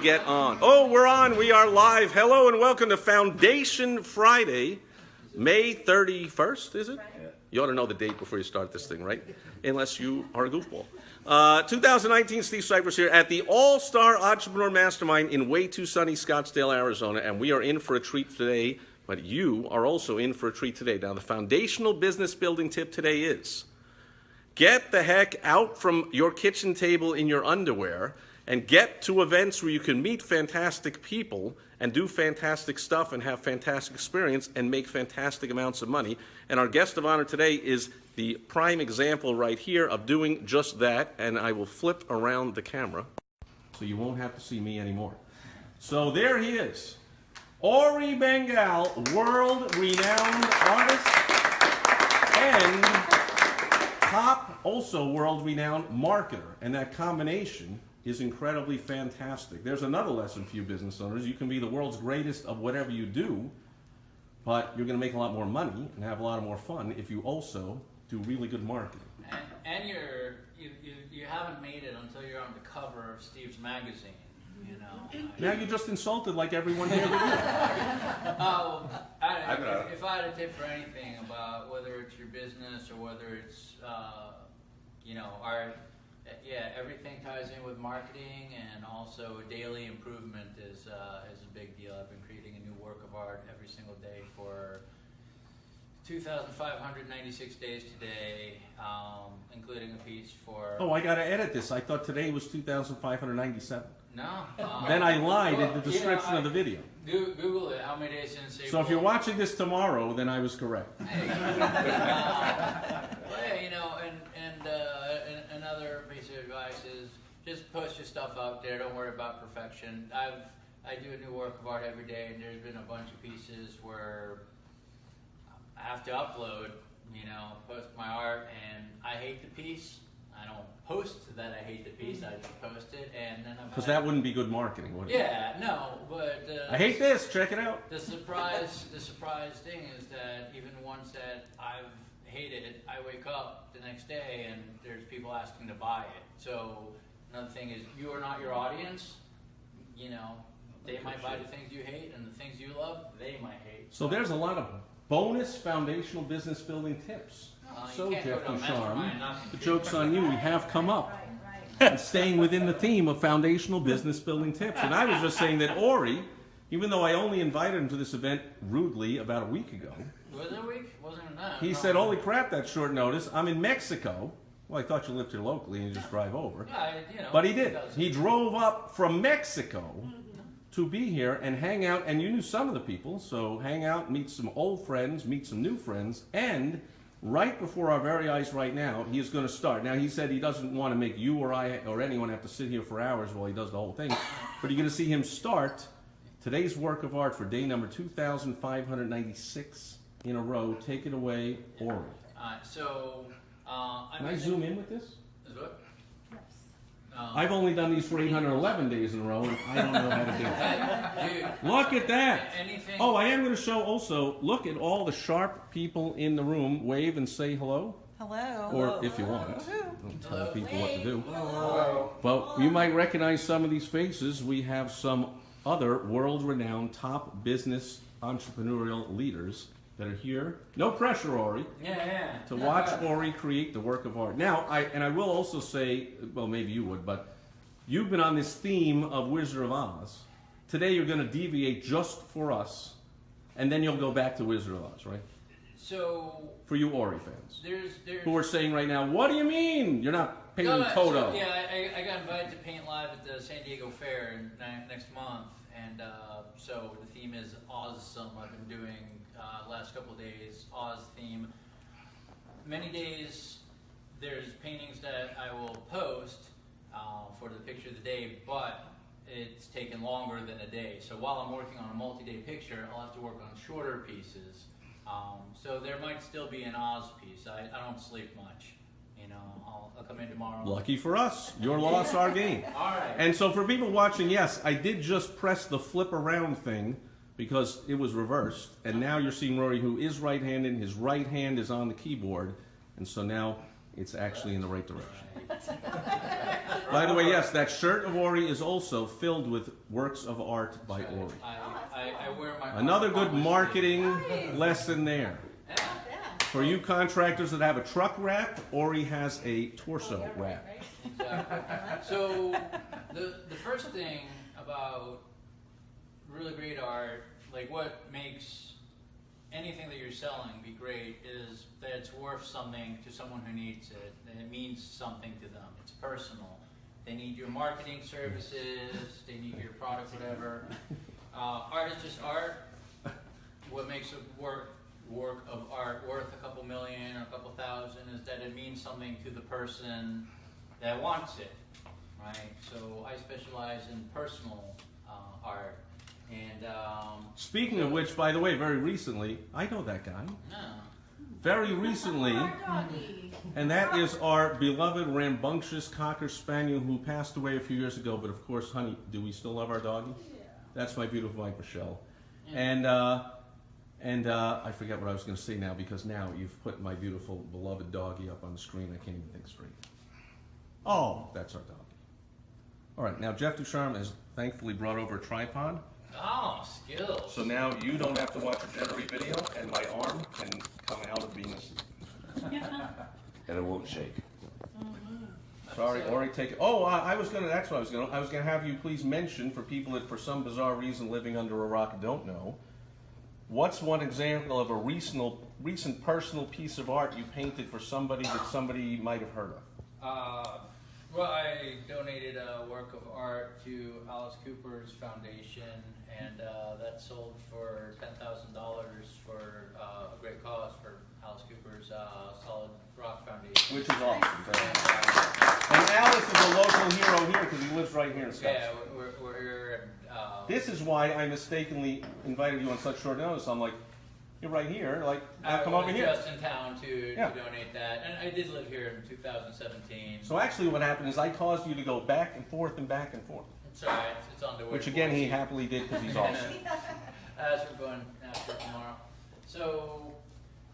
Get on. Oh, we're on. We are live. Hello and welcome to Foundation Friday, May 31st, is it? You ought to know the date before you start this thing, right? Unless you are a goofball. 2019, Steve Sipress here at the All-Star Entrepreneur Mastermind in way too sunny Scottsdale, Arizona, and we are in for a treat today, but you are also in for a treat today. Now, the foundational business building tip today is get the heck out from your kitchen table in your underwear and get to events where you can meet fantastic people and do fantastic stuff and have fantastic experience and make fantastic amounts of money. And our guest of honor today is the prime example right here of doing just that. And I will flip around the camera so you won't have to see me anymore. So there he is, Ori Bengal, world-renowned artist and top, also world-renowned marketer. And that combination is incredibly fantastic. There's another lesson for you business owners. You can be the world's greatest of whatever you do, but you're going to make a lot more money and have a lot more fun if you also do really good marketing. And you haven't made it until you're on the cover of Steve's magazine, you know. Now you just insulted like everyone here that If I had a tip for anything about whether it's your business or whether it's, art, yeah, everything ties in with marketing, and also daily improvement is a big deal. I've been creating a new work of art every single day for 2,596 days today, including a piece for... Oh, I got to edit this. I thought today was 2,597. No. Then I lied in the description of the video. Google it. How many days since April? So if you're watching this tomorrow, then I was correct. Another piece of advice is just post your stuff out there. Don't worry about perfection. I do a new work of art every day, and there's been a bunch of pieces where I have to upload, post my art, and I hate the piece. I don't post that I hate the piece. I just post it, and then because that wouldn't be good marketing, would it? Yeah, no, but I hate this. Check it out. The surprise thing is that even ones that I've hated it, I wake up the next day and there's people asking to buy it. So another thing is, you are not your audience. They might buy the things you hate, and the things you love, they might hate. So there's a lot of bonus foundational business building tips. So Jeffrey Sharm, the joke's on you. We have come up and staying within the theme of foundational business building tips. And I was just saying that Ori, even though I only invited him to this event rudely about a week ago. Was it a week? Wasn't it that? He said, holy crap, that's short notice. I'm in Mexico. Well, I thought you lived here locally and you just drive over. Yeah, but he did. He drove up from Mexico to be here and hang out. And you knew some of the people. So hang out, meet some old friends, meet some new friends. And right before our very eyes right now, he is going to start. Now, he said he doesn't want to make you or I or anyone have to sit here for hours while he does the whole thing. But you're going to see him start today's work of art for day number 2,596 in a row. Take it away, Ori. Can I zoom in with this? Is what? I've only done these for 811 days in a row, and I don't know how to do it. Look at that. Oh, I am going to show also, look at all the sharp people in the room. Wave and say hello. Hello. Or if you want. Don't tell people what to do. Hello. Well, you might recognize some of these faces. We have some other world-renowned top business entrepreneurial leaders that are here. No pressure, Ori. Yeah. To watch Ori create the work of art. Now, I will also say, well, maybe you would, but you've been on this theme of Wizard of Oz. Today you're going to deviate just for us, and then you'll go back to Wizard of Oz, right? So... For you Ori fans. There's who are saying right now, what do you mean? You're not painting Toto. So, yeah, I got invited to paint live at the San Diego Fair next month, and so the theme is Awesome. I've been doing last couple of days Oz theme. Many days there's paintings that I will post for the picture of the day, but it's taken longer than a day. So while I'm working on a multi-day picture, I'll have to work on shorter pieces. So there might still be an Oz piece. I don't sleep much. I'll come in tomorrow. Lucky for us. Your loss, our gain. All right. And so for people watching, yes, I did just press the flip around thing because it was reversed. And now you're seeing Rory, who is right-handed. His right hand is on the keyboard. And so now it's actually in the right direction. By the way, yes, that shirt of Ori is also filled with works of art by Right. Ori. I wear my Another art good on my marketing Nice. lesson there. sleeve. Yeah. For you contractors that have a truck wrap, Ori has a torso wrap. Exactly. So the first thing about really great art, like what makes anything that you're selling be great, is that it's worth something to someone who needs it, and it means something to them. It's personal. They need your marketing services, they need your product, whatever. Art is just art. What makes a work of art worth a couple million or a couple thousand is that it means something to the person that wants it, right? So I specialize in personal art, and Speaking of which, by the way, very recently, I know that guy. no. Very recently, Our doggy. and that is our beloved rambunctious Cocker Spaniel who passed away a few years ago. But of course, honey, do we still love our doggy? Yeah. That's my beautiful wife, Michelle. Yeah. And I forget what I was going to say now because now you've put my beautiful beloved doggy up on the screen. I can't even think straight. Oh, that's our doggy. All right, now Jeff Ducharme has thankfully brought over a tripod. Oh, skills. So now you don't have to watch a jittery video, and my arm can come out of Venus. And it won't shake. Sorry, Ori, take it. Oh, I was gonna. That's what I was gonna. I was gonna have you please mention for people that, for some bizarre reason, living under a rock, don't know. What's one example of a recent personal piece of art you painted for somebody that somebody might have heard of? Well, I donated a work of art to Alice Cooper's foundation, and that sold for $10,000 for a great cause for Alice Cooper's Solid Rock Foundation. Which is awesome. And Alice is a local hero here because he lives right here in Scottsdale. Yeah, we're here. And, This is why I mistakenly invited you on such short notice. I'm like, you're right here. Like, I'll come I over was here. just in town to Yeah. donate that, and I did live here in 2017. So actually, what happened is I caused you to go back and forth and back and forth. It's alright. It's on the way. Which again, he happily did because he's awesome. As we're going after tomorrow. So,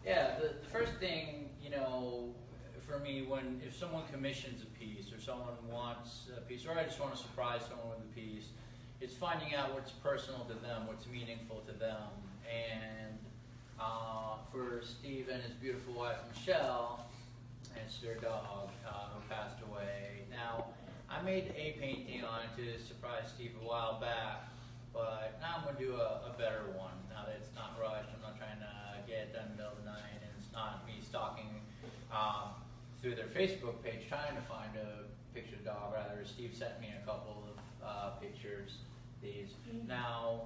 yeah, the first thing, for me, if someone commissions a piece or someone wants a piece, or I just want to surprise someone with a piece, it's finding out what's personal to them, what's meaningful to them. And for Steve and his beautiful wife, Michelle, it's their dog who passed away. Now, I made a painting on it to surprise Steve a while back, but now I'm going to do a better one, now that it's not rushed. I'm not trying to get it done in the middle of the night, and it's not me stalking through their Facebook page trying to find a picture of the dog. Rather, Steve sent me a couple of pictures, these. Now,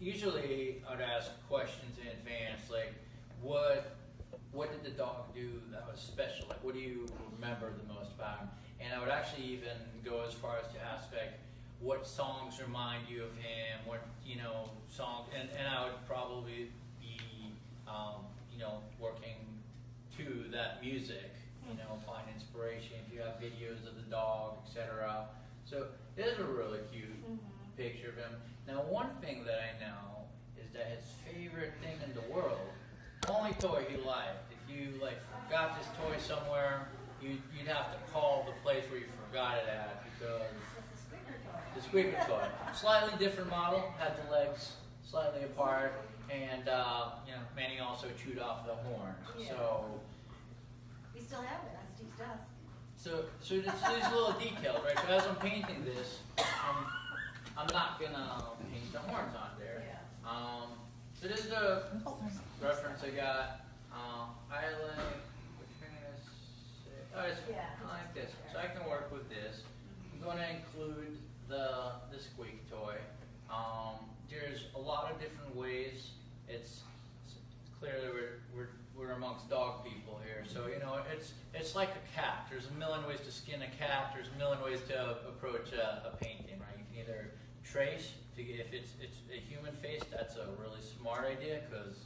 usually I'd ask questions in advance, like, what did the dog do that was special? Like, what do you remember the most about him? And I would actually even go as far as to ask, like, what songs remind you of him? What, songs? And I would probably be, working to that music, find inspiration if you have videos of the dog, etc. So it is a really cute picture of him. Now, one thing that I know is that his favorite thing in the world, only toy he liked, if you forgot this toy somewhere, you'd have to call the place where you forgot it at, because the squeaker toy, slightly different model, had the legs slightly apart, and Manny also chewed off the horns. Yeah. So We still have it on Steve's desk. So these little details, right? So as I'm painting this, I'm not gonna paint the horns on there. Yeah. So this is a reference I got. I like, which thing is it? Oh, I like this. So I can work with this. I'm going to include the squeak toy. There's a lot of different ways. It's clearly we're amongst dog people here. So it's like a cat. There's a million ways to skin a cat. There's a million ways to approach a painting, right? You can either trace. If it's a human face, that's a really smart idea, because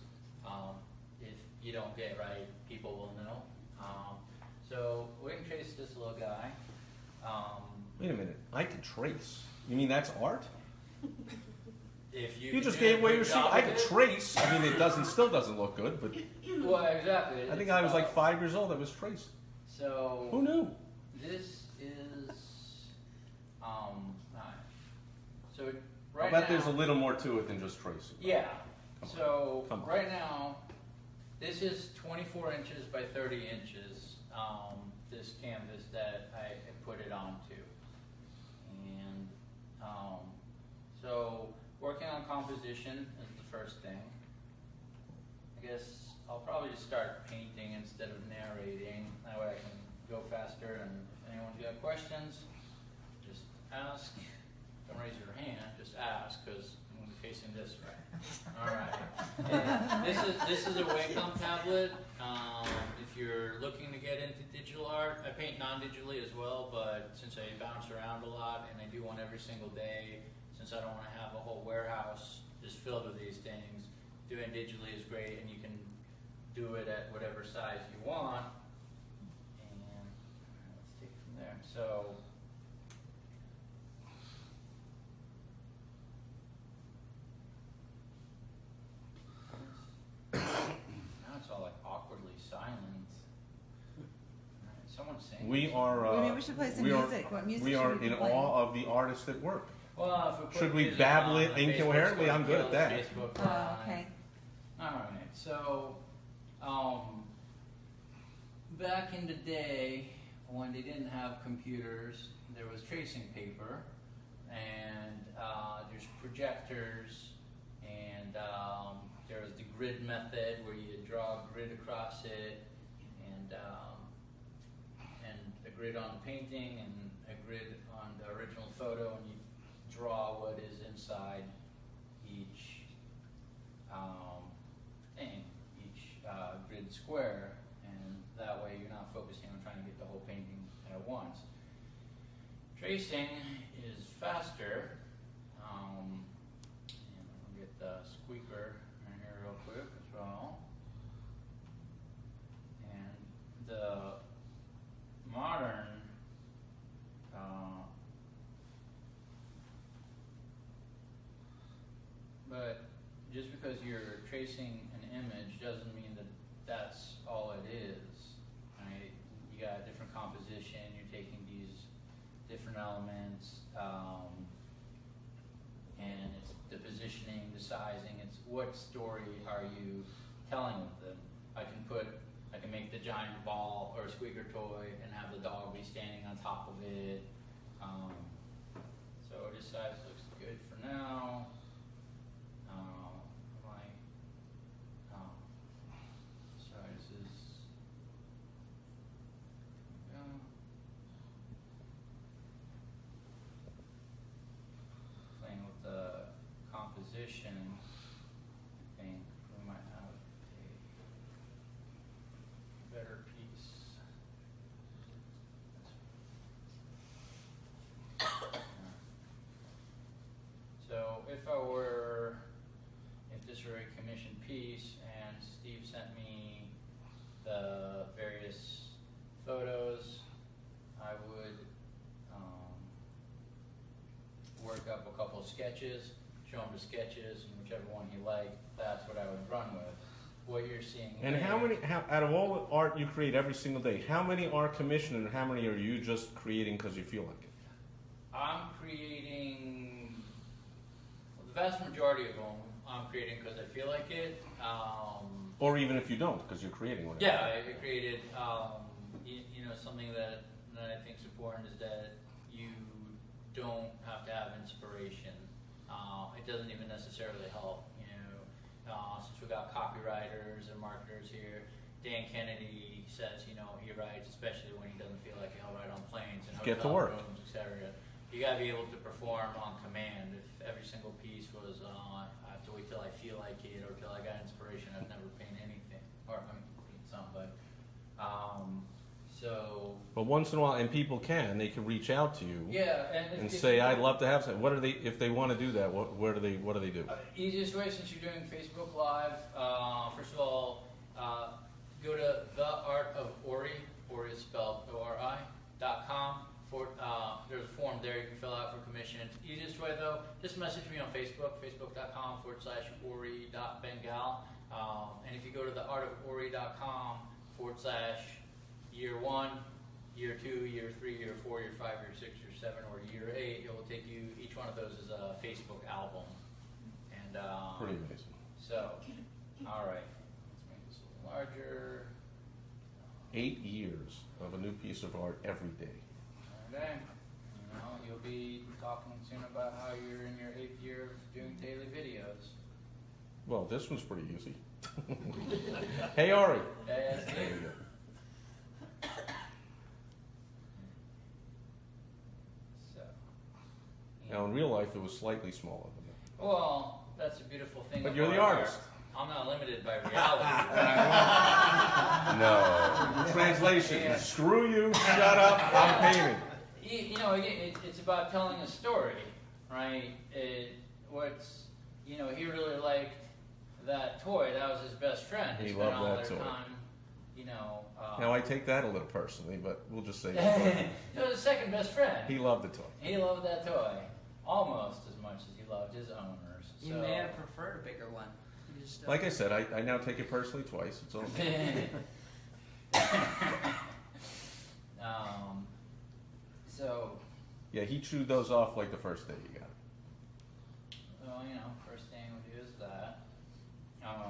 if you don't get it right, people will know. So we can trace this little guy. Wait a minute. I can trace. You mean that's art? If You just gave away your secret. I can trace. I mean, still doesn't look good, but Well, exactly. I think I was like 5 years old. I was tracing. So Who knew? this is So I right bet now, there's a little more to it than just tracing. yeah. Come on. So Come on. right now, this is 24 inches by 30 inches. This canvas that I put it onto, and so working on composition is the first thing. I guess I'll probably just start painting instead of narrating. That way I can go faster, and if anyone's got questions, just ask. Don't raise your hand, just ask, because I'm gonna be facing this way. All right. And this is a Wacom tablet. If you're looking to get into digital art, I paint non-digitally as well, but since I bounce around a lot and I do one every single day, since I don't want to have a whole warehouse just filled with these things, doing digitally is great, and you can do it at whatever size you want. And let's take it from there. So. Now it's all like awkwardly silent. Alright, someone sing. We are. Maybe we should play some we music. Are, What music we should are we be in playing? awe of the artists at work. Well, if we put Should we music babble on, it the incoherently? Facebook's I'm good gonna at kill us, that. Facebook Oh, Live. okay. Alright, so back in the day when they didn't have computers, there was tracing paper, and there's projectors, and there was the grid method where you draw a grid across it, and a grid on the painting, and a grid on the original photo, and you draw what is inside each thing, each grid square, and that way you're not focusing on trying to get the whole painting at once. Tracing is faster, and I'll get the squeaker in here real quick as well. And the modern but just because you're tracing an image doesn't mean that that's all it is, right? You got a different composition, you're taking these different elements, and it's the positioning, the sizing, it's what story are you telling with them. I can make the giant ball or a squeaker toy and have the dog be standing on top of it. So this size looks good for now. Sorry, this is playing with the composition. I think we might have a better piece. So if this were a commissioned piece and Steve sent me the various photos, I would work up a couple of sketches, show him the sketches, and whichever one he liked, that's what I would run with. What you're seeing And here, out of all the art you create every single day, how many are commissioned and how many are you just creating because you feel like it? I'm creating, well, the vast majority of them I'm creating because I feel like it. Or even if you don't, because you're creating one. Yeah, I created, something that I think is important is that you don't have to have inspiration. It doesn't even necessarily help, since we got copywriters and marketers here. Dan Kennedy says, he writes, especially when he doesn't feel like it, he'll write on planes and Get to hotel work. rooms, etc. You gotta be able to perform on command. If every single piece was, I have to wait till I feel like it or till I got inspiration, I'd never paint anything. Or, paint some, but, so. But once in a while, and people they can reach out to you Yeah, and if say, you- I'd love to have some. What are they, if they want to do that, what do they do? Easiest way, since you're doing Facebook Live, first of all, go to The Art of Ori. Ori is spelled ORI.com. There's a form there you can fill out for commission. Easiest way though, just message me on Facebook, facebook.com/ori.bengal. And if you go to theartofori.com/year1, year 2, year 3, year 4, year 5, year 6, year 7, or year 8, it will take you, each one of those is a Facebook album. And Pretty amazing. so, all right, let's make this a little larger. 8 years of a new piece of art every day. Okay, you know, you'll be talking soon about how you're in your 8th year of doing daily videos. Well, this one's pretty easy. Hey, Ari. Yeah, that's There it. you go. So, Now, in real life, it was slightly smaller than that. well, that's a beautiful thing. But of you're the art. artist. I'm not limited by reality. No. Translation. Yeah. Screw you, shut up, I'm painting. You know, again, it's about telling a story, right? He really liked that toy. That was his best friend. He Spent loved all that their toy. time, you know. Now, I take that a little personally, but we'll just say It was his second best friend. he loved the toy. He loved that toy almost as much as he loved his owners. You so. may have preferred a bigger one. You just, Like I said, I now take it personally twice. It's all. So, Yeah, he chewed those off like the first day you got it. well, you know, first thing we do is that.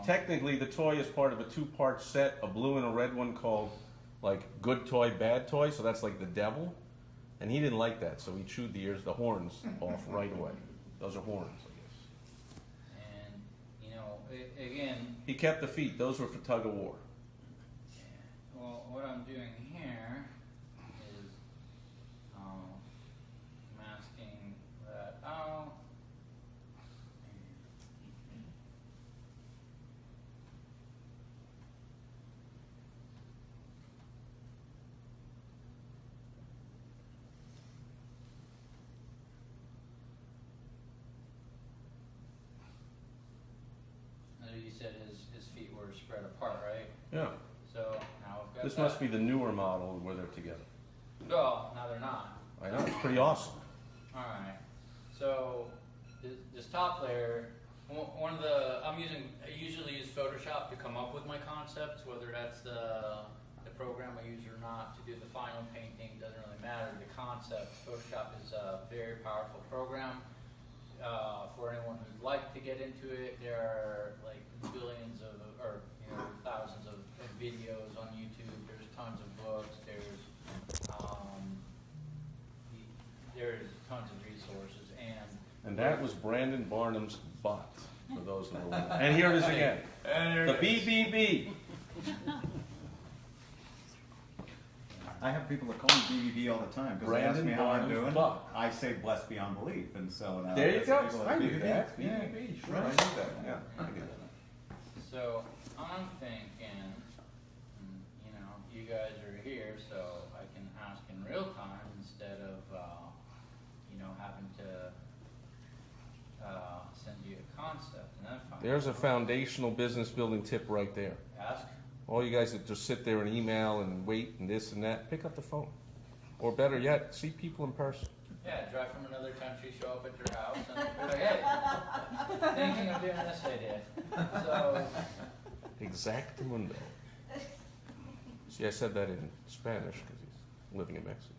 Technically, the toy is part of a 2-part set, a blue and a red one called like good toy, bad toy. So that's like the devil, and he didn't like that, so he chewed the horns off right away. Those are horns, I guess. And, you know, again, He kept the feet; those were for tug of war. well, what I'm doing here is masking that out. You said his feet were spread apart, right? Yeah. So now we've got This that. must be the newer model where they're together. No, now they're not. I know, it's pretty awesome. All right. So this top layer, I usually use Photoshop to come up with my concepts, whether that's the program I use or not to do the final painting, doesn't really matter. The concept, Photoshop is a very powerful program. For anyone who'd like to get into it, there are like billions or thousands of videos on YouTube. There's tons of books. There's tons of resources, And that was Brandon Barnum's butt, for those who were wondering. And here it is again. The BBB. I have people that call me BBB all the time because they ask Brandon me how I'm Barnes doing. Buck. I say blessed beyond belief, and so now There you that's go. people I knew BBB. that. Yeah. BBB, sure, I knew that. Yeah, I knew that. So I'm thinking, you guys are here, so I can ask in real time instead of, having to send you a concept and then find. There's a foundational business building tip right there. Ask. All you guys that just sit there and email and wait and this and that, pick up the phone. Or better yet, see people in person. Yeah, drive from another country, show up at your house, and be like, hey, thinking of doing this idea. So, Exactamundo. See, I said that in Spanish because he's living in Mexico.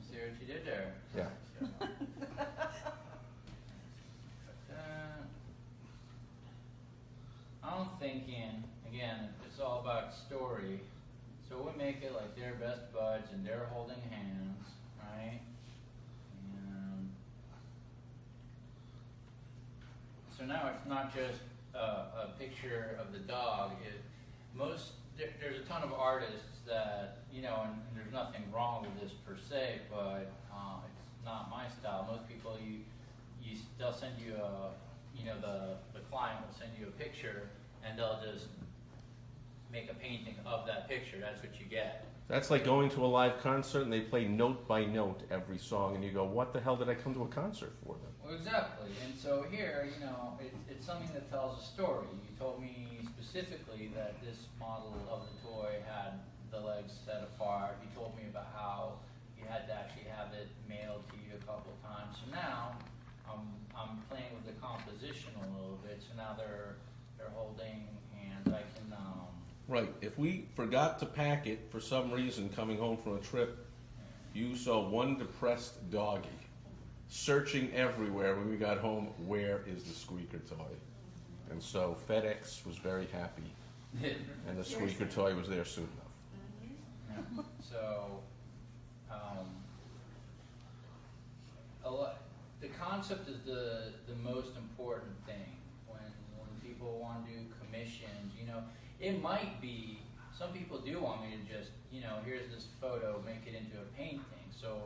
see what you did there. Yeah. I'm thinking, again, it's all about story. So we make it like they're best buds and they're holding hands, right? And so now it's not just a picture of the dog. There's a ton of artists that, and there's nothing wrong with this per se, but it's not my style. Most people, they'll send you the client will send you a picture and they'll just make a painting of that picture. That's what you get. That's like going to a live concert and they play note by note every song and you go, what the hell did I come to a concert for then? Well, exactly. And so here, it's something that tells a story. You told me specifically that this model of the toy had the legs set apart. You told me about how you had to actually have it mailed to you a couple of times. So now I'm playing with the composition a little bit. So now they're holding hands. I can Right. If we forgot to pack it for some reason coming home from a trip, you saw one depressed doggy searching everywhere when we got home. Where is the squeaker toy? And so FedEx was very happy, and the squeaker toy was there soon enough. Yeah. So, the concept is the most important thing when people want to do commissions. You know, it might be some people do want me to just, you know, here's this photo, make it into a painting. So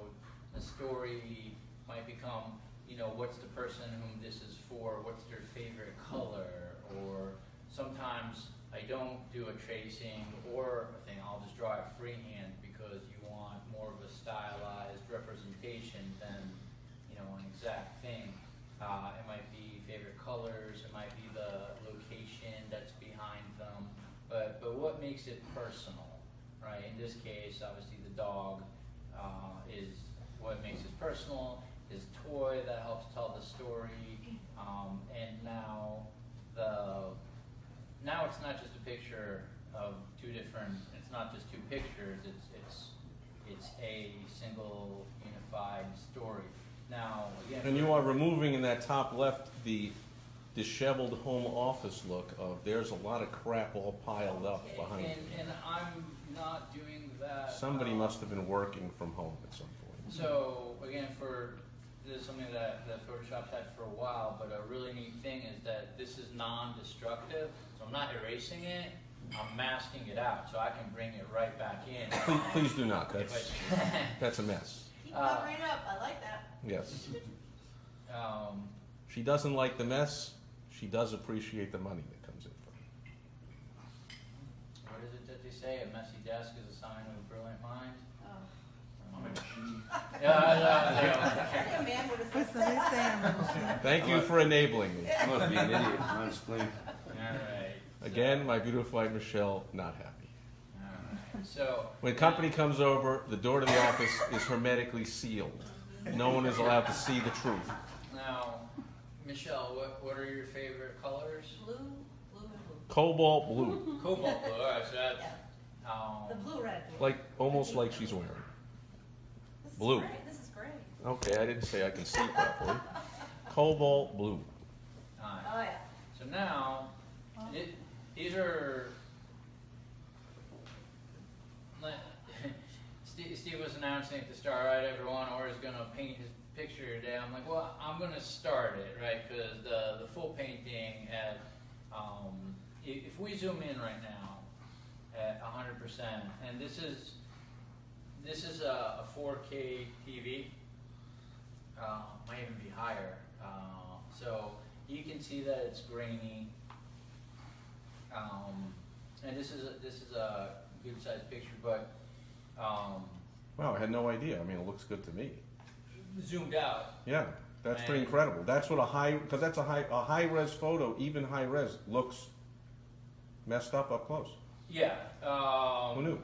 the story might become, you know, what's the person whom this is for? What's their favorite color? Or sometimes I don't do a tracing or a thing. I'll just draw it freehand because you want more of a stylized representation than, you know, an exact thing. It might be favorite colors. It might be the location that's behind them. But what makes it personal, right? In this case, obviously the dog is what makes it personal. His toy that helps tell the story, and now it's not just a picture of two different. It's not just two pictures. It's a single unified story. Now again, And you are removing in that top left the disheveled home office look of there's a lot of crap all piled up behind you. and I'm not doing that. Somebody must have been working from home at some point. So again, this is something that Photoshop's had for a while, but a really neat thing is that this is non-destructive. So I'm not erasing it. I'm masking it out, so I can bring it right back in. Please do not. If That's a mess. Keep covering up, I like that. Yes. I- She doesn't like the mess. She does appreciate the money that comes in from it. what is it that they say? A messy desk is a sign of a brilliant mind. Oh. Yeah, I think a man would have What's said the next that. thing? Thank you for enabling me. I must be an idiot. Mine's clean. all right. Again, my beautiful wife Michelle, not happy. All right. So When company comes over, the door to the office is hermetically sealed. No one is allowed to see the truth. now, Michelle, what are your favorite colors? Blue and blue. Cobalt blue, Cobalt blue. All right, so that's The blue-red. like almost like she's wearing. This is blue. great, this is great. Okay, I didn't say I can see properly. Cobalt blue. all right. Oh, yeah. So now, these are. Steve was announcing at the start, right, everyone, or is going to paint his picture today. I'm like, well, I'm going to start it, right, because the full painting at, if we zoom in right now at 100%, and this is a 4K TV, might even be higher, so you can see that it's grainy, and this is a good sized picture, but Wow, I had no idea. I mean, it looks good to me. zoomed out. Yeah, that's pretty incredible. That's what because that's a high res photo, even high res, looks messed up close. Yeah. Who knew?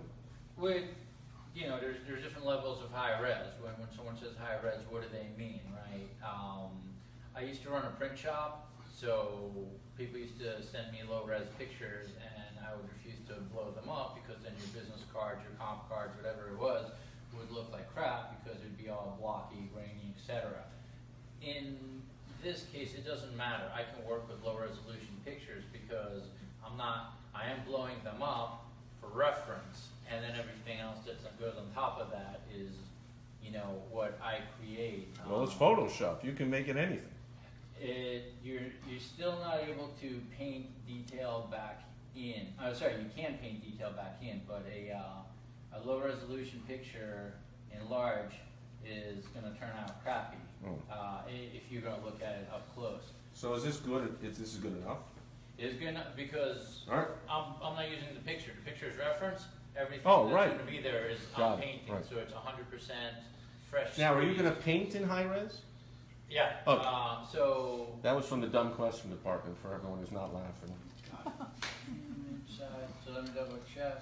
With, you know, there's different levels of high res. When someone says high res, what do they mean, right? I used to run a print shop, so people used to send me low res pictures, and I would refuse to blow them up because then your business cards, your comp cards, whatever it was, would look like crap because it would be all blocky, grainy, etc. In this case, it doesn't matter. I can work with low resolution pictures because I am blowing them up for reference, and then everything else that goes on top of that is, you know, what I create. Well, it's Photoshop. You can make it anything. You're still not able to paint detail back in. Oh, sorry, you can paint detail back in, but a low resolution picture in large is going to turn out crappy if you're going to look at it up close. So is this good? Is this good enough? It's good enough because All right. I'm not using the picture. The picture is reference. Everything Oh, that's right. going to be there is Got I'm it, painting, right. so it's 100% fresh. Now, are you squeeze. going to paint in high res? Yeah. Okay. So That was from the dumb question department for everyone who's not laughing. so let me double check.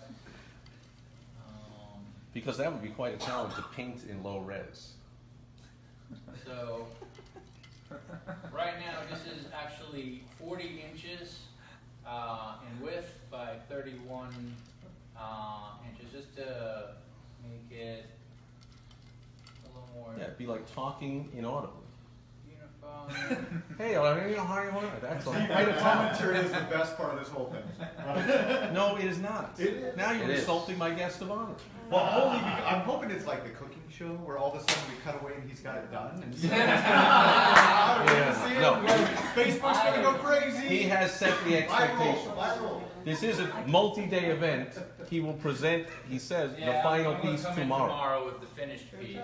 Because that would be quite a challenge to paint in low res. So right now this is actually 40 inches in width by 31 inches, just to make it a little more Yeah, it'd be like talking inaudibly. uniform. Hey, I don't know how you want it. That's all. The commentary is the best part of this whole thing. No, it is not. It is. Now you're It is. insulting my guest of honor. Well, only because, I'm hoping it's like the cooking show where all of a sudden we cut away and he's got it done. And Yeah, no. Facebook's gonna go crazy. He has set the expectation. Viral. This is a multi-day event. He will present, he says, the final I'm gonna piece come in tomorrow. tomorrow with the finished piece.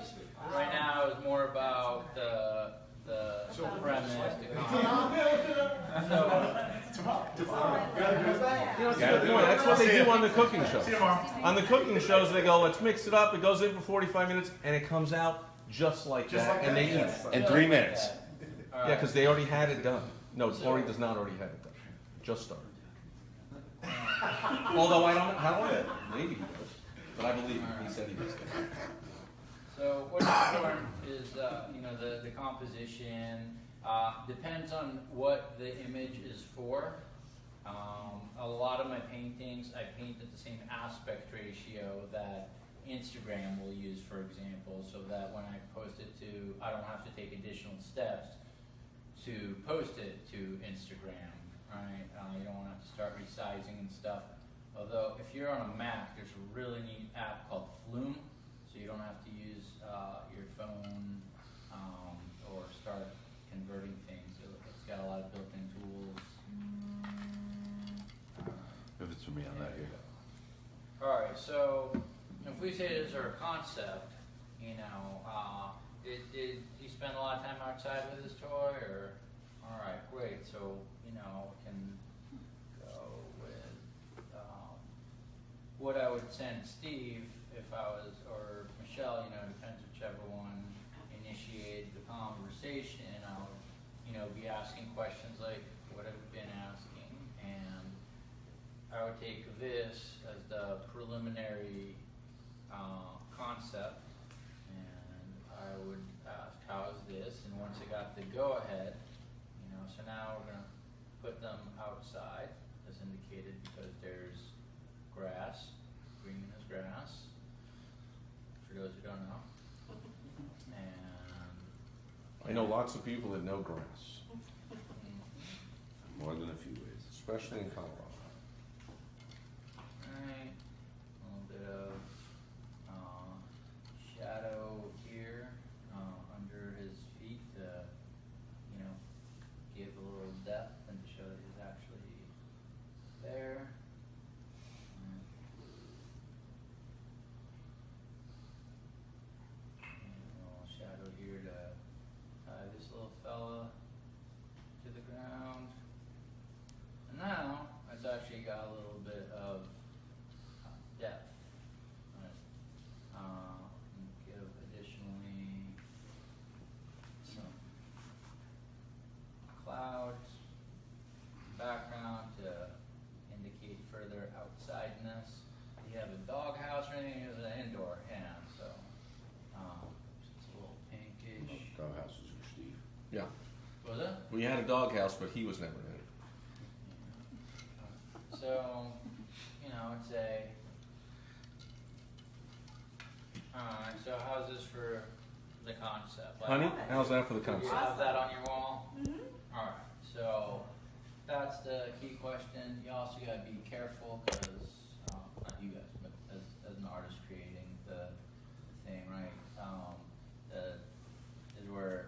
Right now it's more about the premise, the concept. That's what they do on the cooking show. See you tomorrow. On the cooking shows, they go, let's mix it up. It goes in for 45 minutes, and it comes out just like Just that, like and that, they eat yes. it. In 3 minutes. Yeah, because they already had it done. No, Ori does not already have it done. Just started. Although I don't know how it. Maybe he does, but I believe him. He said he does. So what's important is, the composition, depends on what the image is for. A lot of my paintings, I paint at the same aspect ratio that Instagram will use, for example, so that when I post it I don't have to take additional steps to post it to Instagram, right? You don't want to have to start resizing and stuff. Although, if you're on a Mac, there's a really neat app called Flume, so you don't have to use your phone or start converting things. It's got a lot of built-in tools. If it's for me, I'm not here. All right, so if we say this is our concept, you spend a lot of time outside with this toy, or all right, great. So can go with what I would send Steve if I was, or Michelle. Depends whichever one initiated the conversation. I would, be asking questions like what I've been asking, and I would take this as the preliminary concept, and I would ask, how is this? And once I got the go-ahead, so now we're going to put them outside, as indicated, because there's grass, green is grass, for those who don't know. And I know lots of people that know grass, More than a few ways. especially in Colorado. Alright, a little bit of shadow here under his feet to, give a little depth and to show that he's actually there. And a little shadow here to tie this little fella to the ground. And now, it's actually got a little bit of depth. Right. And give additionally some clouds, background to indicate further outsideness. You have a doghouse or anything? It was an indoor, yeah, so it's a little pinkish. Doghouse is for Steve. Yeah. Was it? We had a doghouse, but he was never in it. So, it's alright, so how's this for the concept? Honey, how's that for the You concept? have that on your wall? Mm-hmm. Alright, so that's the key question. You also gotta be careful, because, not you guys, but as an artist creating the thing, right? Is where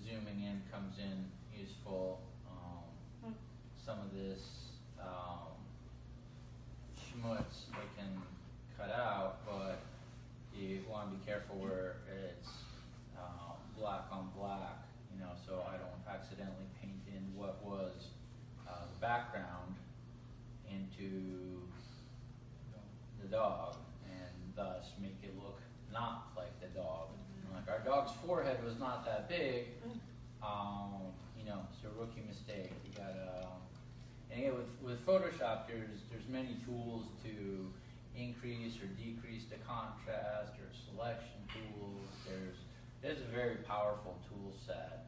zooming in comes in useful. Some of this schmutz they can cut out, but you want to be careful where it's black on black, so I don't accidentally paint in what was the background into the dog, and thus make it look not like the dog. Like our dog's forehead was not that big, it's a rookie mistake. You gotta, and again, with Photoshop, there's many tools to increase or decrease the contrast, or selection tools. There's a very powerful tool set.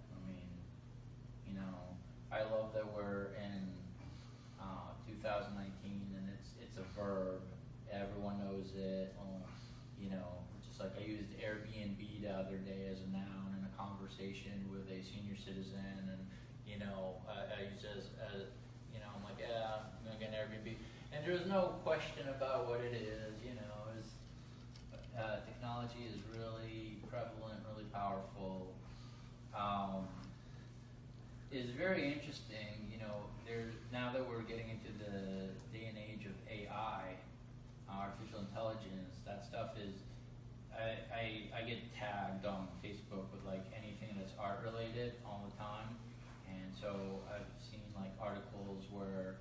I love that we're in 2019 and other day as a noun in a conversation with a senior citizen, and I use it as I'm like, yeah, I'm gonna get an Airbnb, and there was no question about what it is. Technology is really prevalent, really powerful. It's very interesting. Now that we're getting into the day and age of AI, artificial intelligence, that stuff is. I get tagged on Facebook with like anything that's art related all the time, and so I've seen like articles where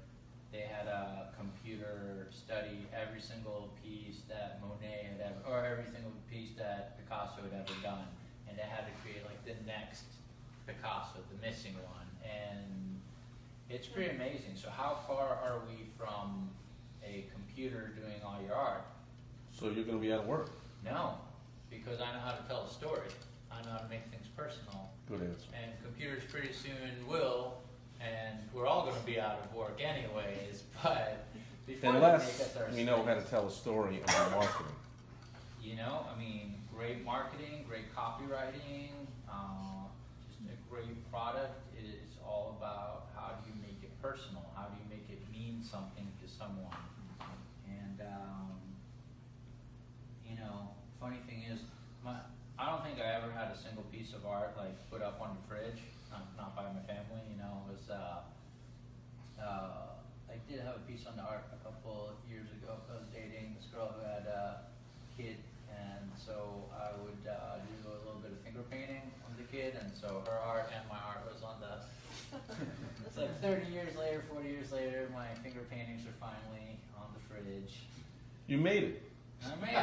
they had a computer study every single piece that Monet had ever, or every single piece that Picasso had ever done, and they had to create like the next Picasso, the missing one, and it's pretty amazing. So how far are we from a computer doing all your art? So you're going to be out of work. No, because I know how to tell a story. I know how to make things personal. Good answer. And computers pretty soon will, and we're all going to be out of work anyways, but before they make Unless us our we know how to space, tell a story about marketing. great marketing, great copywriting, just a great product. It's all about how do you make it personal? How do you make it mean something to someone? And, funny thing is, I don't think I ever had a single piece of art like put up on the fridge, not by my family. It was I did have a piece on the art a couple years ago. I was dating this girl who had a kid, and so I would do a little bit of finger painting of the kid, and so her art and my art was on the. It's like 30 years later, 40 years later, my finger paintings are finally on the fridge. You made it. I made it.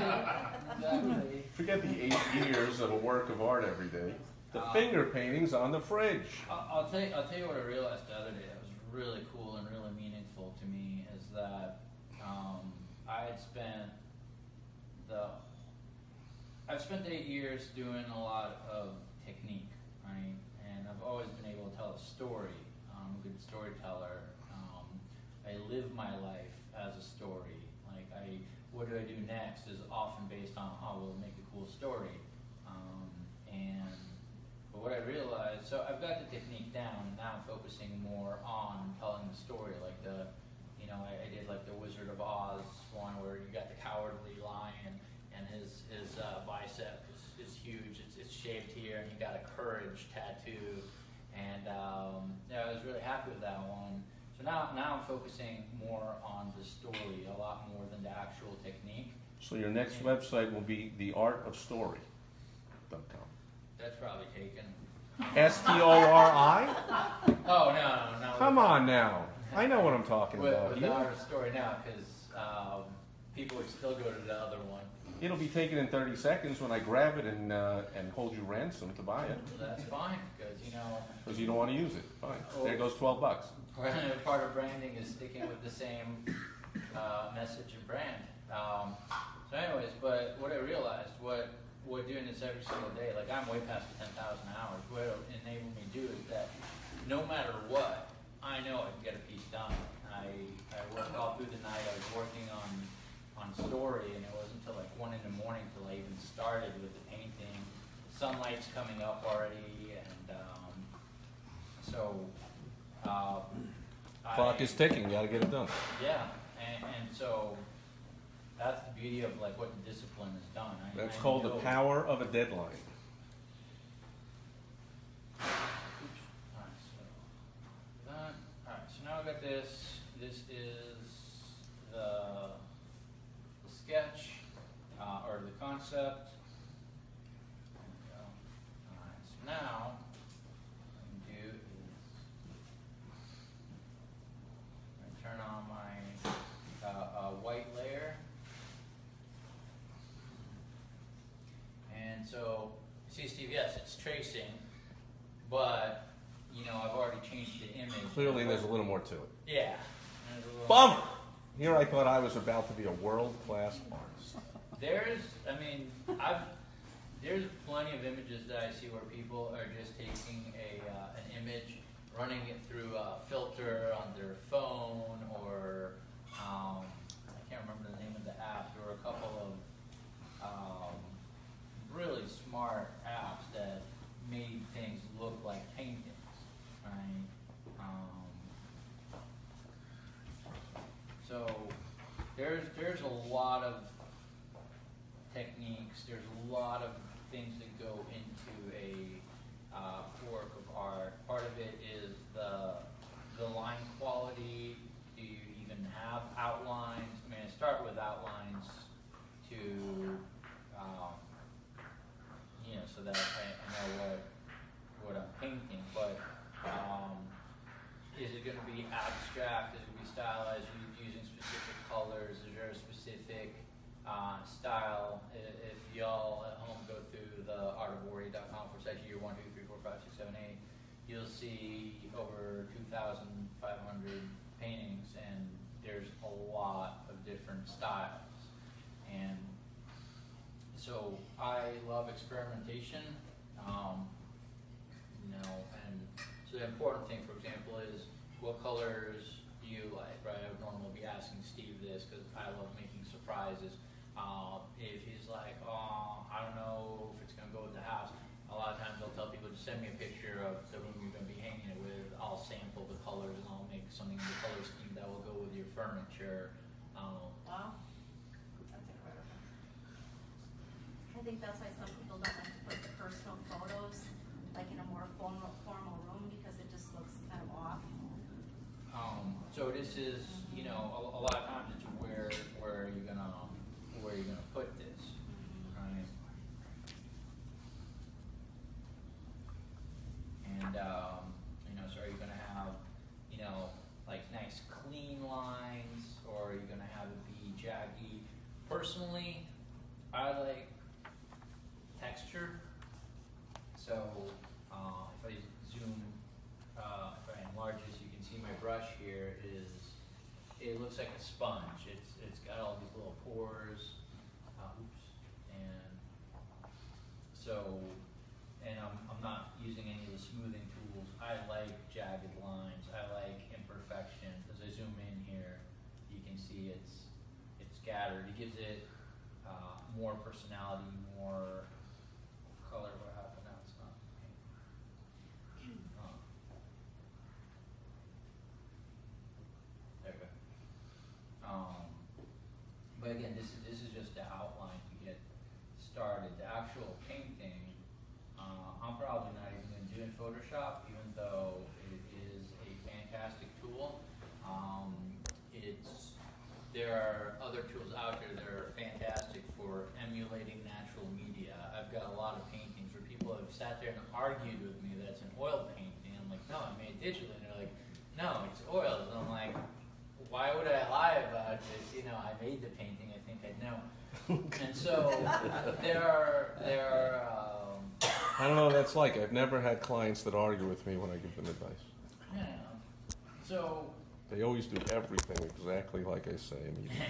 Exactly. Forget the 8 years of a work of art every day. The finger paintings on the fridge. I'll tell you what I realized the other day that was really cool and really meaningful to me is that I've spent 8 years doing a lot of technique, right? And I've always been able to tell a story. I'm a good storyteller. I live my life as a story. What do I do next is often based on how we'll make a cool story. But what I realized, so I've got the technique down, and now I'm focusing more on telling the story. I did like the Wizard of Oz one where you got the cowardly lion, and his bicep is huge. It's shaved here, and he got a courage tattoo, and I was really happy with that one. So now I'm focusing more on the story, a lot more than the actual technique. So your next website will be theartofstory.com. That's probably taken. STORI? Oh, no. Come on now. I know what I'm talking about. With the art of story now, because people would still go to the other one. It'll be taken in 30 seconds when I grab it and hold you ransom to buy it. So that's fine, because Because you don't want to use it. Fine. There goes $12. part of branding is sticking with the same message and brand. So anyways, but what I realized, what doing this every single day, like I'm way past 10,000 hours, what it'll enable me to do is that no matter what, I know I can get a piece done. I worked all through the night. I was working on story, and it wasn't until like 1 a.m. till I even started with the painting. Sunlight's coming up already, and Clock is ticking. You got to get it done. Yeah, and so that's the beauty of like what the discipline has done. That's I called the know- power of a deadline. Alright, so now I've got this. This is the sketch, or the concept. There we go. Alright, so now, what I'm going to do is I'm going to turn on my white layer. And so, see Steve, yes, it's tracing, but I've already changed the image. Clearly, there's a little more to it. Yeah. There's a little- Bummer! Here I thought I was about to be a world-class artist. There's plenty of images that I see where people are just taking an image, running it through a filter on their phone, or I can't remember the name of the app. There were a couple of really smart of it is the line quality. Do you even have outlines? I mean, I start with outlines to, so that I know what I'm painting, but is it going to be abstract? Is it going to be stylized? Are you using specific colors? Is there a specific style? If y'all at home go through the artofwarrior.com/year 1, 2, 3, 4, 5, 6, 7, 8, you'll see over 2,500 paintings, and there's a lot of different styles. And so I love experimentation, and so the important thing, for example, is what colors do you like, right? I would normally be asking Steve this because I love making surprises. If he's like, oh, I don't know if it's going to go with the house, a lot of times I'll tell people, just send me a picture of the room you're going to be hanging it with. I'll sample the colors and I'll make something in the color scheme that will go with your furniture. Wow. That's incredible. I think that's why some people don't like to put the personal photos like in a more formal room because it just looks kind of off. So this is, a lot of times it's where you're gonna put this, right? And so are you gonna have, like nice clean lines, or are you gonna have it be jaggy? Personally, I like texture. So if I zoom, if I enlarge this, you can see my brush here it looks like a sponge. It's got all these little pores. And I'm not using any of the smoothing tools. I like jagged lines. I like imperfection. As I zoom in here, you can see it's scattered. It gives it more personality, more color. What happened now? It's not. There we go. But again, this is just the outline to get started. The actual painting, I'm probably not even going to do in Photoshop, even though it is a fantastic tool. There are other tools out there that are fantastic for emulating natural media. I've got a lot of paintings where people have sat there and argued with me that it's an oil painting. I'm like, no, I made it digitally. And they're like, no, it's oils. And I'm like, why would I lie about this? I made the painting. I think I know. And so there are. I don't know what that's like. I've never had clients that argue with me when I give them advice. So They always do everything exactly like I say immediately.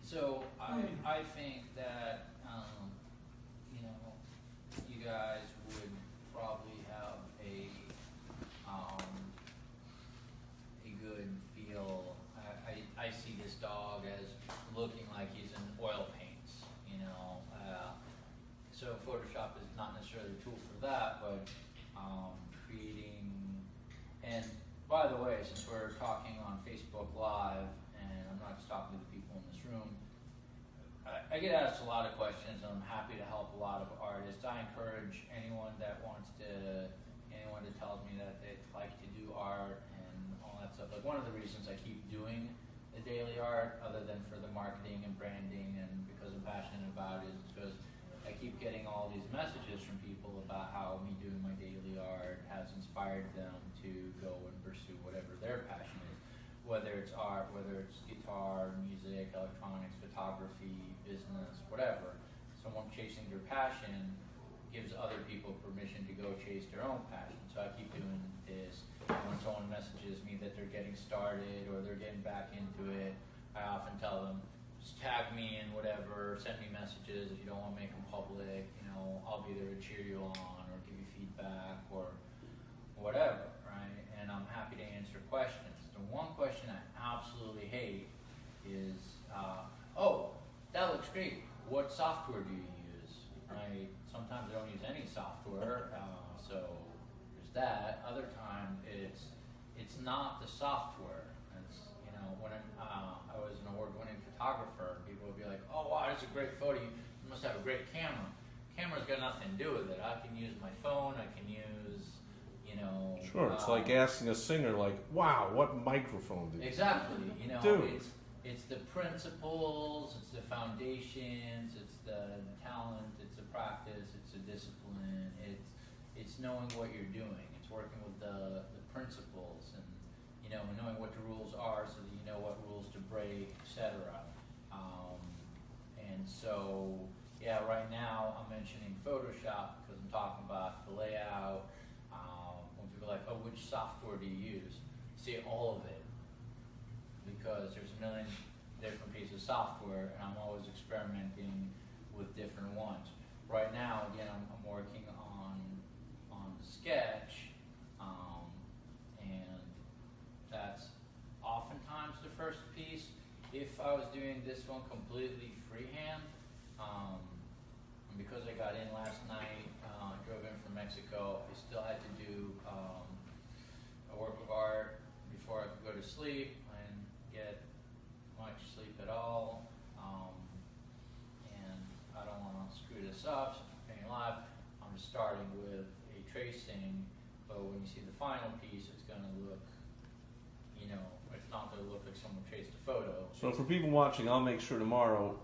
So I think that you guys would probably have a good feel. I see this dog as looking like he's in oil paints. So Photoshop is not necessarily a tool for that, but creating. And by the way, since we're talking on Facebook Live, and I'm not just talking to the people in this room, I get asked a lot of questions, and I'm happy to help a lot of artists. I encourage anyone that tells me that they'd like to do art and all that stuff. Like, one of the reasons I keep doing the daily art, other than for the marketing and branding and because I'm passionate about it, is because I keep getting all these messages from people about how me doing my daily art has inspired them to go and pursue whatever their passion is, whether it's art, whether it's guitar, music, electronics, photography, business, whatever. Someone chasing their passion gives other people permission to go chase their own passion. So I keep doing this. When someone messages me that they're getting started or they're getting back into it, I often tell them, just tag me in whatever, send me messages. If you don't want to make them public, I'll be there to cheer you on or give you feedback or whatever, right? And I'm happy to answer questions. The one question I absolutely hate is, oh, that looks great. What software do you use? Right? Sometimes I don't use any software, so there's that. Other time it's not the software. It's when I was an award-winning photographer, people would be like, "Oh wow, that's a great photo. You must have a great camera." camera's got nothing to do with it. I can use my phone. I can use, Sure, it's like asking a singer, like, wow, what microphone did you exactly. Dude. It's the principles, it's the foundations, it's the talent, it's the practice, it's the discipline. It's knowing what you're doing. It's working with the principles and knowing what the rules are so that you know what rules to break, etc. And so, yeah, right now I'm mentioning Photoshop because I'm talking about the layout. When people are like, oh, which software do you use? See all of it, because there's a million different pieces of software, and I'm always experimenting with different ones. Right now, again, I'm working on Sketch, and that's oftentimes the first piece. If I was doing this one completely freehand, and because I got in last night, drove in from Mexico, I still had to do a work of art before I could go to sleep and get much sleep at all. And I don't want to screw this up, so I'm painting live. I'm just starting with a tracing, but when you see the final piece, it's going to look, it's not going to look like someone traced a photo. So for people watching, I'll make sure tomorrow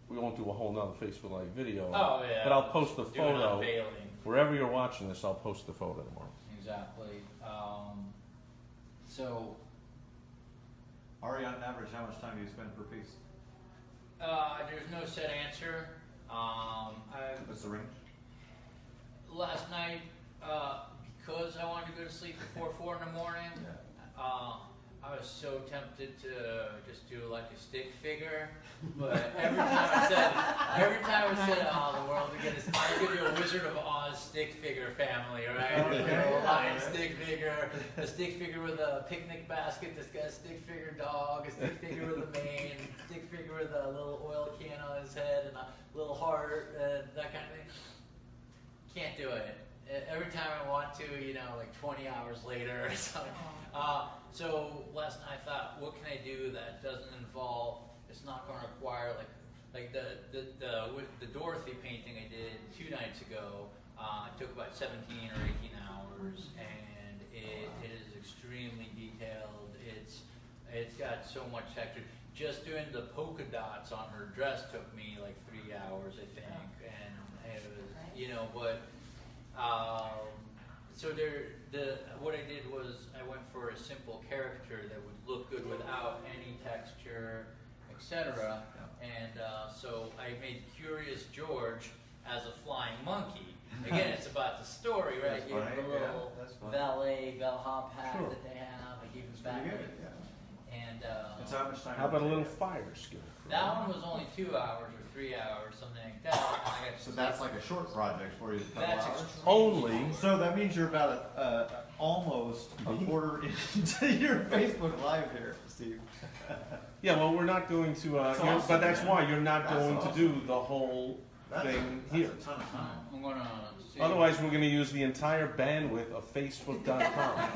we won't do a whole nother Facebook Live video. Oh, yeah. But I'll post the Do an photo. unveiling. Wherever you're watching this, I'll post the photo tomorrow. Exactly. So, Ari, on average, how much time do you spend per piece? there's no set answer. What's the range? Last night, because I wanted to go to sleep before 4 in the morning, I was so tempted to just do like a stick figure, but every time I said, oh, the world would get I'm gonna do a Wizard of Oz stick figure family, right? A lion stick figure, a stick figure with a picnic basket that's got a stick figure dog, a stick figure with a mane, a stick figure with a little oil can on his head and a little heart, that kind of thing. Can't do it. Every time I want to, like 20 hours later or something. So last night I thought, what can I do that doesn't involve? It's not going to require like the Dorothy painting I did 2 nights ago. It took about 17 or 18 hours, and it is extremely detailed. It's got so much texture. Just doing the polka dots on her dress took me like 3 hours, I think, and it was, but. So what I did was I went for a simple character that would look good without any texture, etc. And so I made Curious George as a flying monkey. Again, it's about the story, right? That's You have funny, the little yeah, that's funny. valet bellhop hat Sure. that they have. I gave him That's back. pretty good, yeah. And And so how much time? How about a would it little take? fire skill? that one was only 2 hours or 3 hours, something like that. And I got to So that's like a short project for you. That's hours? extreme. Only. So that means you're about almost a quarter into your Facebook Live here, Steve. Yeah, well, we're not going to, That's but awesome, that's man. why you're not That's going awesome. to do the whole thing here. That's a ton of time. I'm gonna see. Otherwise, we're going to use the entire bandwidth of Facebook.com.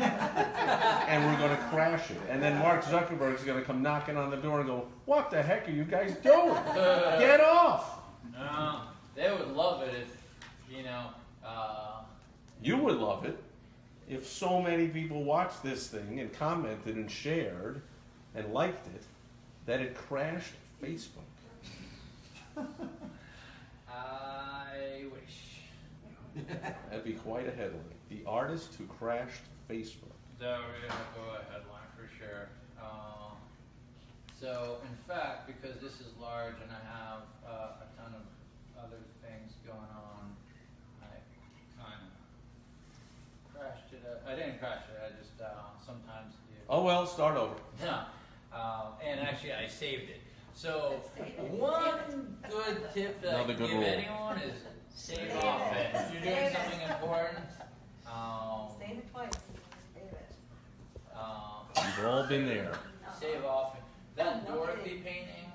And we're going to crash it. And then Mark Zuckerberg is going to come knocking on the door and go, what the heck are you guys doing? Get off! They would love it if, You would love it if so many people watched this thing and commented and shared and liked it that it crashed Facebook. I wish. That'd be quite a headline. The artist who crashed Facebook. That would go a headline for sure. So, in fact, because this is large and I have a ton of other things going on, I kind of crashed it. I didn't crash it. I just sometimes do. Oh well, start over. Yeah. And actually, I saved it. So, one good tip that I Another can good give rule. anyone is save Save off it. it. If you're doing Save it. something important, Save it twice. Save it. We've all been there. save off. That No Dorothy kidding. painting,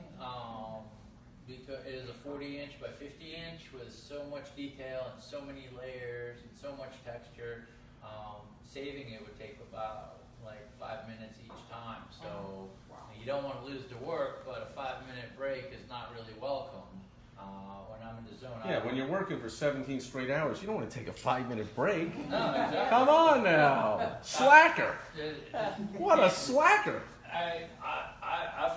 because it is a 40-inch by 50-inch with so much detail and so many layers and so much texture. Saving it would take about like 5 minutes each time. So you don't want to lose the work, but a 5-minute break is not really welcome. when I'm in the zone. Yeah, when you're working for 17 straight hours, you don't want to take a 5-minute break. No, exactly. Come on now. Slacker. What a slacker. I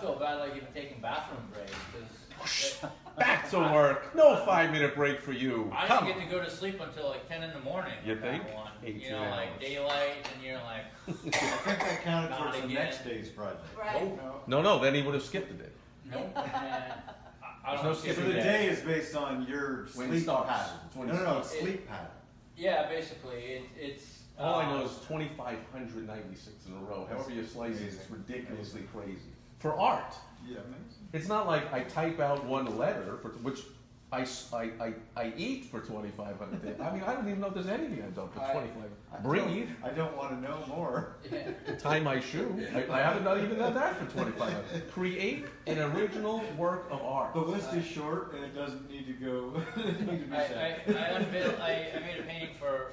feel bad like even taking bathroom breaks because Back to work. No 5-minute break for you. I Come didn't on. get to go to sleep until like 10 in the morning. You on that think? one. 18 You know, like hours. daylight, and you're like, I think that counted Not towards the again. next day's project. Right. No, then he would have skipped a day. nope. And I There's don't no skip So skipping the a day is based on your When it sleep starts. pattern. It's when No, it no, starts. sleep pattern. Yeah, basically, it's. All I know is 2,596 in a row. However you slice it, it's Amazing. ridiculously crazy. For art. Yeah, amazing. It's not like I type out one letter, for, which I eat for 2,500 days. I mean, I don't even know if there's anything I've done for 2,500. Breathe. I don't want to know more. Yeah. Tie my shoe. I haven't done even done that for 2,500. Create an original work of art. The list is short and it doesn't need to go. It need to be said. I made a painting for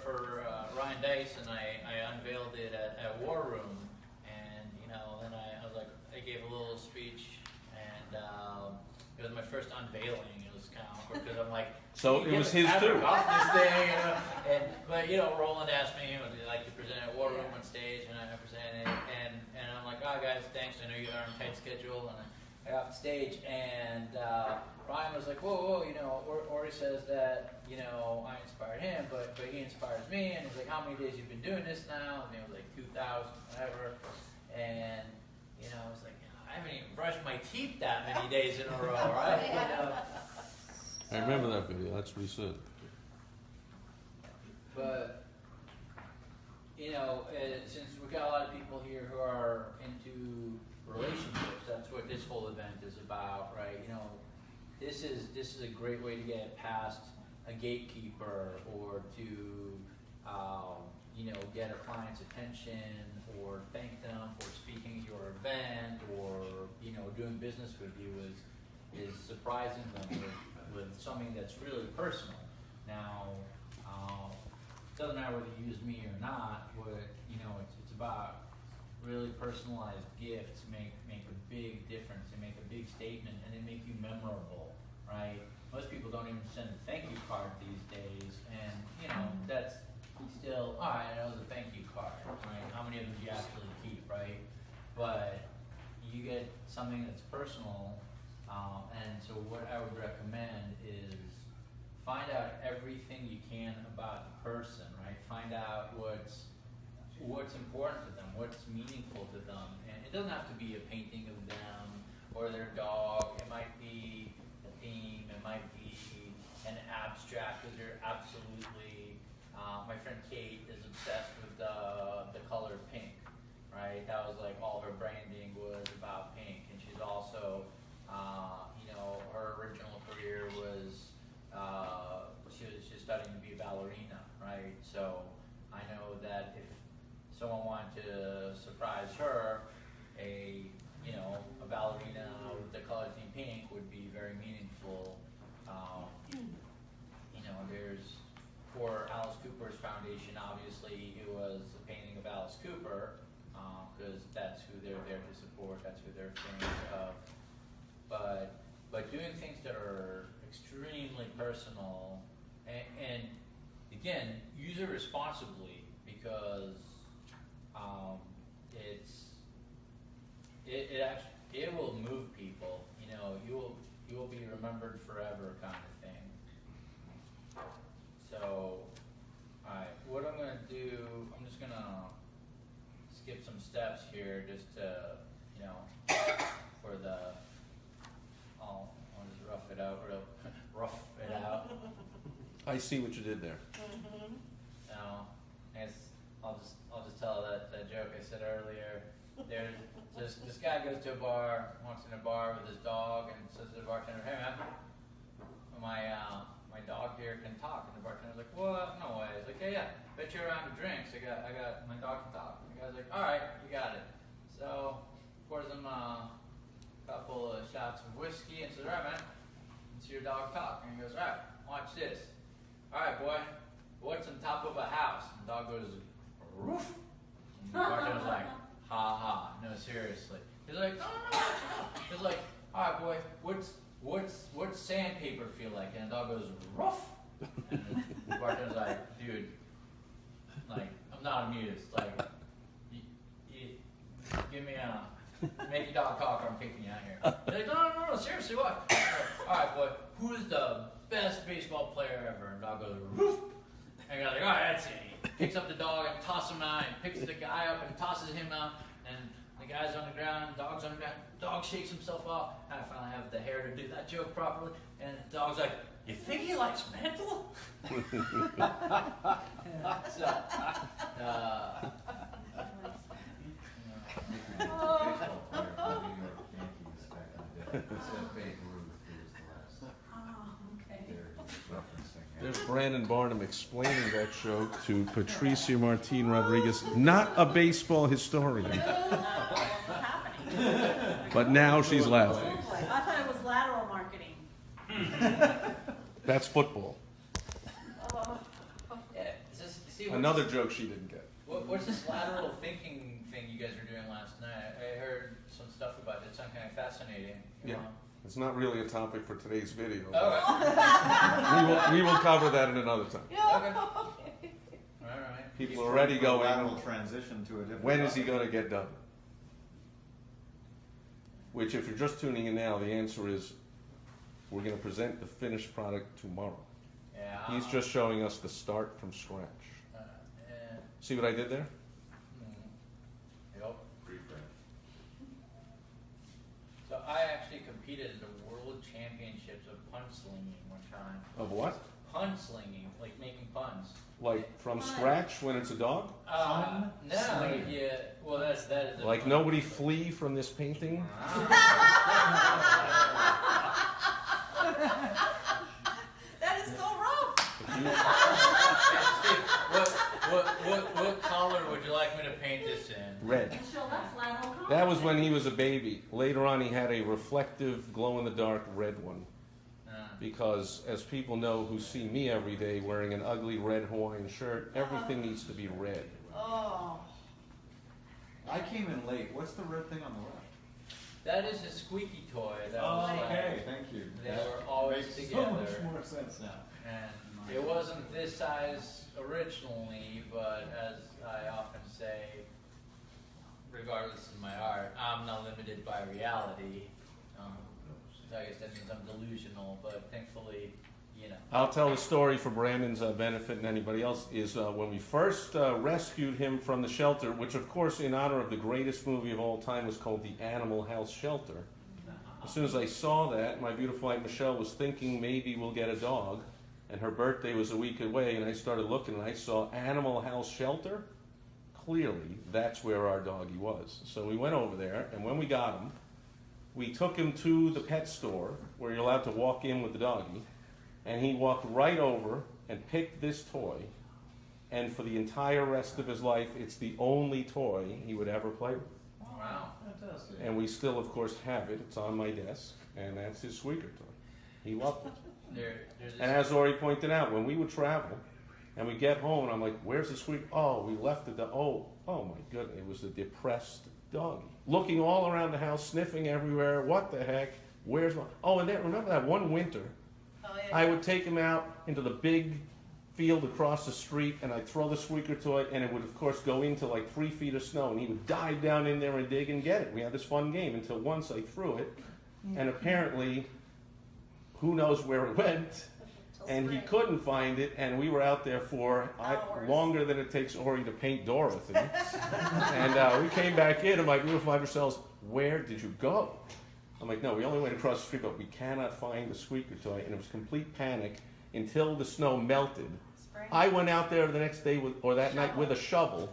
Ryan Dice, and I unveiled it at War Room, and you know, then I was like, I gave a little speech, and it was my first unveiling. It was kind of awkward because I'm like, So "You it get was the his fabric too. off this thing, you know?" But you know, Roland asked me, would you like to present at War Room on stage, and I presented, and I'm like, oh guys, thanks. I know you are on a tight schedule, and I got off the stage, and Ryan was like, whoa, you know, Ori says that, you know, I inspired him, but he inspires me, and he's like, how many days you've been doing this now? And it was like 2,000, whatever, and, you know, I was like, I haven't even brushed my teeth that many days in a row, right? You know? I remember that video. That's what he said. But, you know, since we've got a lot of people here who are into relationships, that's what this whole event is about, right? You know, this is a great way to get past a gatekeeper, or to, you know, get a client's attention, or thank them for speaking at your event, or, you know, doing business with you is surprising them with something that's really personal. Now, it doesn't matter whether you use me or not. You know, it's about really personalized gifts make a big difference. They make a big statement, and they make you memorable, right? Most people don't even send a thank you card these days, and you know that's still all right. That was a thank you card, right? How many of them do you actually keep, right? But you get something that's personal, and so what I would recommend is find out everything you can about the person, right? Find out what's important to them, what's meaningful to them. And it doesn't have to be a painting of them or their dog. It might be a theme, it might be an abstract, because they're absolutely, my friend Kate is obsessed with the color pink, right? That was like all her branding was about pink. And she's also, you know, her original career was, she's studying to be a ballerina, right? So I know that if someone wanted to surprise her, a ballerina with the color theme pink would be very meaningful. You know, there's, for Alice Cooper's foundation, obviously it was a painting of Alice Cooper, because that's who they're there to support, that's who they're fans of. But doing things that are extremely personal, and again, use it responsibly, because it will move people. You know, you will be remembered forever, kind of thing. So, alright, what I'm gonna do, I'm just gonna skip some steps here, just to, you know, for the, I'll just rough it out rough it out. I see what you did there. No, I guess I'll just tell that joke I said earlier. There's this guy goes to a bar, walks in a bar with his dog, and says to the bartender, "Hey man, my dog here can talk." And the bartender's like, "What? No way." He's like, "Yeah, bet you're around to drinks. I got my dog can talk." And the guy's like, "All right, you got it." So pours him a couple of shots of whiskey and says, "All right, man, let's hear your dog talk." And he goes, "All right, watch this. All right, boy, what's on top of a house?" And the dog goes, "Roof." And the bartender's like, "Ha ha, no, seriously." He's like, "No. He's like, "All right, boy, what's sandpaper feel like? And the dog goes, rough. And the bartender's like, dude, like, I'm not amused. Like, you give me make your dog talk or I'm kicking you out here. He's like, no, seriously, what? All right, boy, who's the best baseball player ever? And the dog goes, roof. And you're like, all right, that's it. He picks up the dog and tosses him out, and picks the guy up and tosses him out, and the guy's on the ground, dog's on the ground, dog shakes himself off, and I finally have the hair to do that joke properly, and the dog's like, you think he likes mental? So, There's Brandon Barnum explaining that joke to Patricia Martin Rodriguez, not a baseball historian. What's happening? But now she's laughing. I thought it was lateral marketing. That's football. yeah, see, Another joke she didn't get. what's this lateral thinking thing you guys were doing last night? I heard some stuff about it. It sounded kind of fascinating. You Yeah. know? It's not really a topic for today's video. Okay. We will cover that in another time. Okay. All right. People are already going, Lateral transition to a different. when is he going to get done? Which, if you're just tuning in now, the answer is we're going to present the finished product tomorrow. Yeah. He's just showing us the start from scratch. Yeah. See what I did there? Yep. So I actually competed in the World Championships of punch slinging one time. Of what? Punch slinging, like making puns. Like from scratch when it's a dog? No, slinging. yeah. Well, that is. a Like pun. nobody flee from this painting? That is so rough. Steve, what color would you like me to paint this in? Red. Michelle, that's lateral comedy. That was when he was a baby. Later on, he had a reflective, glow-in-the-dark red one. Because, as people know who see me every day wearing an ugly red Hawaiian shirt, everything needs to be red. Oh. I came in late. What's the red thing on the left? That is a squeaky toy. That Oh, was okay. Thank you. They That were always makes together. so much more sense now. And it wasn't this size originally, but as I often say, regardless of my art, I'm not limited by reality. I guess that means I'm delusional, but thankfully, you know. I'll tell the story for Brandon's benefit and anybody else, is when we first rescued him from the shelter, which of course in honor of the greatest movie of all time was called The Animal House Shelter. As soon as I saw that, my beautiful wife Michelle was thinking maybe we'll get a dog, and her birthday was a week away, and I started looking and I saw Animal House Shelter. Clearly, that's where our doggy was. So we went over there, and when we got him, we took him to the pet store where you're allowed to walk in with the doggy, and he walked right over and picked this toy, and for the entire rest of his life, it's the only toy he would ever play with. Wow. Fantastic. And we still, of course, have it. It's on my desk, and that's his squeaker toy. He loved it. There's And as Ori pointed out, when we would travel, and we get home, and I'm like, where's the squeaker? Oh, we left it. Oh my goodness, it was a depressed doggy. Looking all around the house, sniffing everywhere. What the heck? Where's my... Oh, and then remember that one winter, Oh, yeah. I would take him out into the big field across the street, and I'd throw the squeaker toy, and it would, of course, go into like 3 feet of snow, and he would dive down in there and dig and get it. We had this fun game until once I threw it, and apparently, who knows where it went, and he couldn't find it, and we were out there for Hours. longer than it takes Ori to paint Dorothy. And we came back in, and my beautiful wife says, "Where did you go?" I'm like, "No, we only went across the street, but we cannot find the squeaker toy." And it was complete panic until the snow melted. Spring. I went out there the next day that night with a shovel,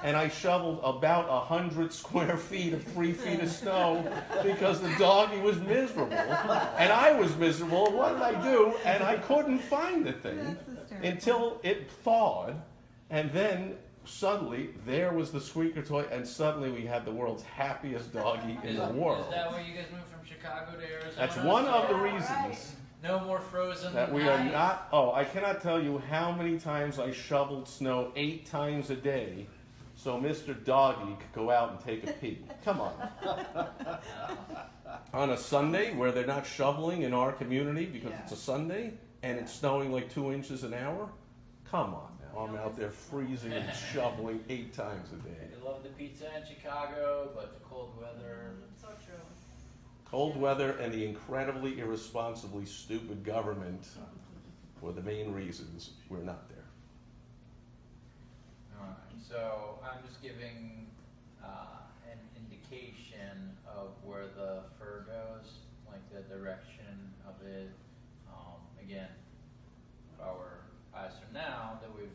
and I shoveled about 100 square feet of 3 feet of snow because the doggy was miserable, and I was miserable. What did I do? And I couldn't find the thing until it thawed, and then suddenly there was the squeaker toy, and suddenly we had the world's happiest doggy in the world. Is that why you guys moved from Chicago to Arizona? That's one of the Yeah, reasons. right. No more frozen. That we are nights. not, oh, I cannot tell you how many times I shoveled snow 8 times a day so Mr. Doggy could go out and take a pee. Come on. on a Sunday where they're not shoveling in our community because Yeah. it's a Sunday and it's snowing like 2 inches an hour? Come on now, I'm out there freezing and shoveling 8 times a day. They love the pizza in Chicago, but the cold weather. So true. Cold weather and the incredibly irresponsibly stupid government were the main reasons we're not there. Alright, so I'm just giving an indication of where the fur goes, like the direction of it. Again, if I were faster now that we've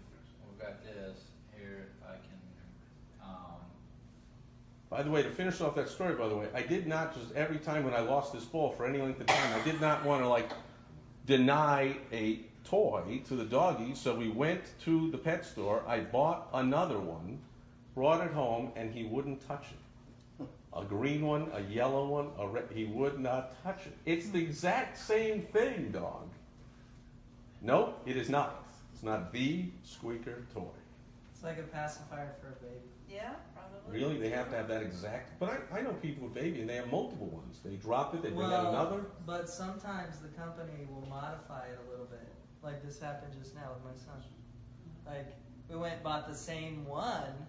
got this here, I can. By the way, to finish off that story, by the way, I did not just every time when I lost this ball for any length of time, I did not want to like deny a toy to the doggy. So we went to the pet store. I bought another one, brought it home, and he wouldn't touch it. A green one, a yellow one, a red. He would not touch it. It's the exact same thing, dog. Nope, it is not. It's not the squeaker toy. It's like a pacifier for a baby. Yeah, probably. Really? They have to have that exact. But I know people with baby and they have multiple ones. They drop it, they bring out another. But sometimes the company will modify it a little bit. Like this happened just now with my son. Like we went and bought the same one,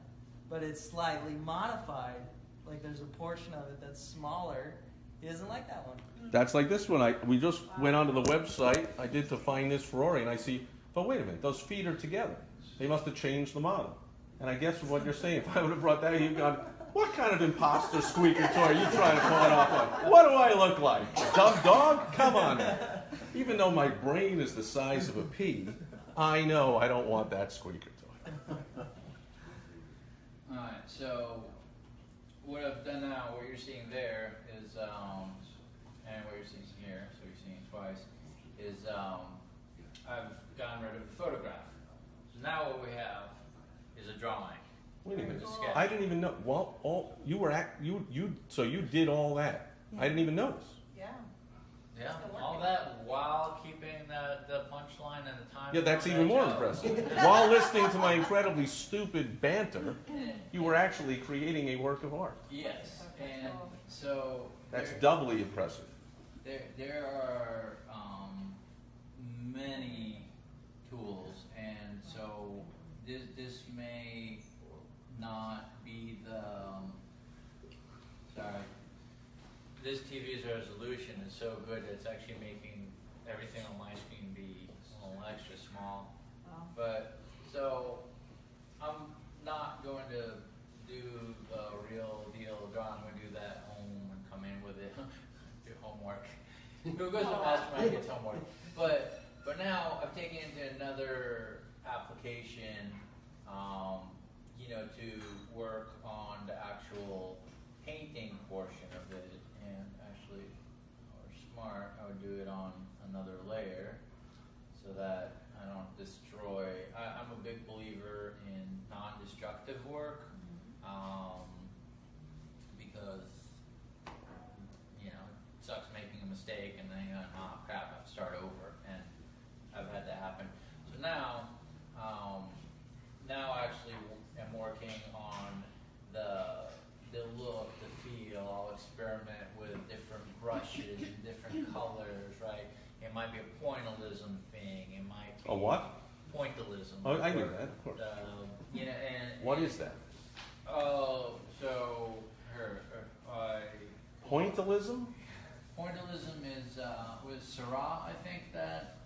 but it's slightly modified. Like there's a portion of it that's smaller. He doesn't like that one. That's like this one. We just went onto the website. I did to find this Ferrari, and I see. But wait a minute, those feet are together. They must have changed the model. And I guess what you're saying, if I would have brought that, you've gone. What kind of imposter squeaker toy are you trying to pull it off on? What do I look like? A dumb dog? Come on now. Even though my brain is the size of a pea, I know I don't want that squeaker toy. Alright, so what I've done now, what you're seeing there is, and what you're seeing here, so you're seeing it twice, is I've gotten rid of the photograph. So now what we have is a drawing. Wait a minute. With a sketch. I didn't even know. Well, so you did all that. I didn't even notice. Yeah. Yeah, Still all working. that while keeping the punchline and the time. Yeah, that's on even that more joke. impressive. While listening to my incredibly stupid banter, you were actually creating a work of art. Yes, and so That's there- doubly impressive. There are many tools, and so this may not be the sorry. This TV's resolution is so good it's actually making everything on my screen be a little extra small. Wow. But so I'm not going to do the real deal drawing. I'm going to do that home and come in with it. Do homework. Who goes to mastermind gets homework. But now I've taken it into another application, to work on the actual painting portion of it. And actually, or smart, I would do it on another layer so that I don't destroy. I'm a big believer in non-destructive work, because it sucks making a mistake and then you're like, oh crap, I have to start over, and I've had that happen. So now I actually am working on the look, the feel. I'll experiment with different brushes and different colors, right? It might be a pointillism thing. It might be A what? Pointillism. Oh, I knew that, of course. And What is that? Oh, so Pointillism? pointillism is was Seurat, I think that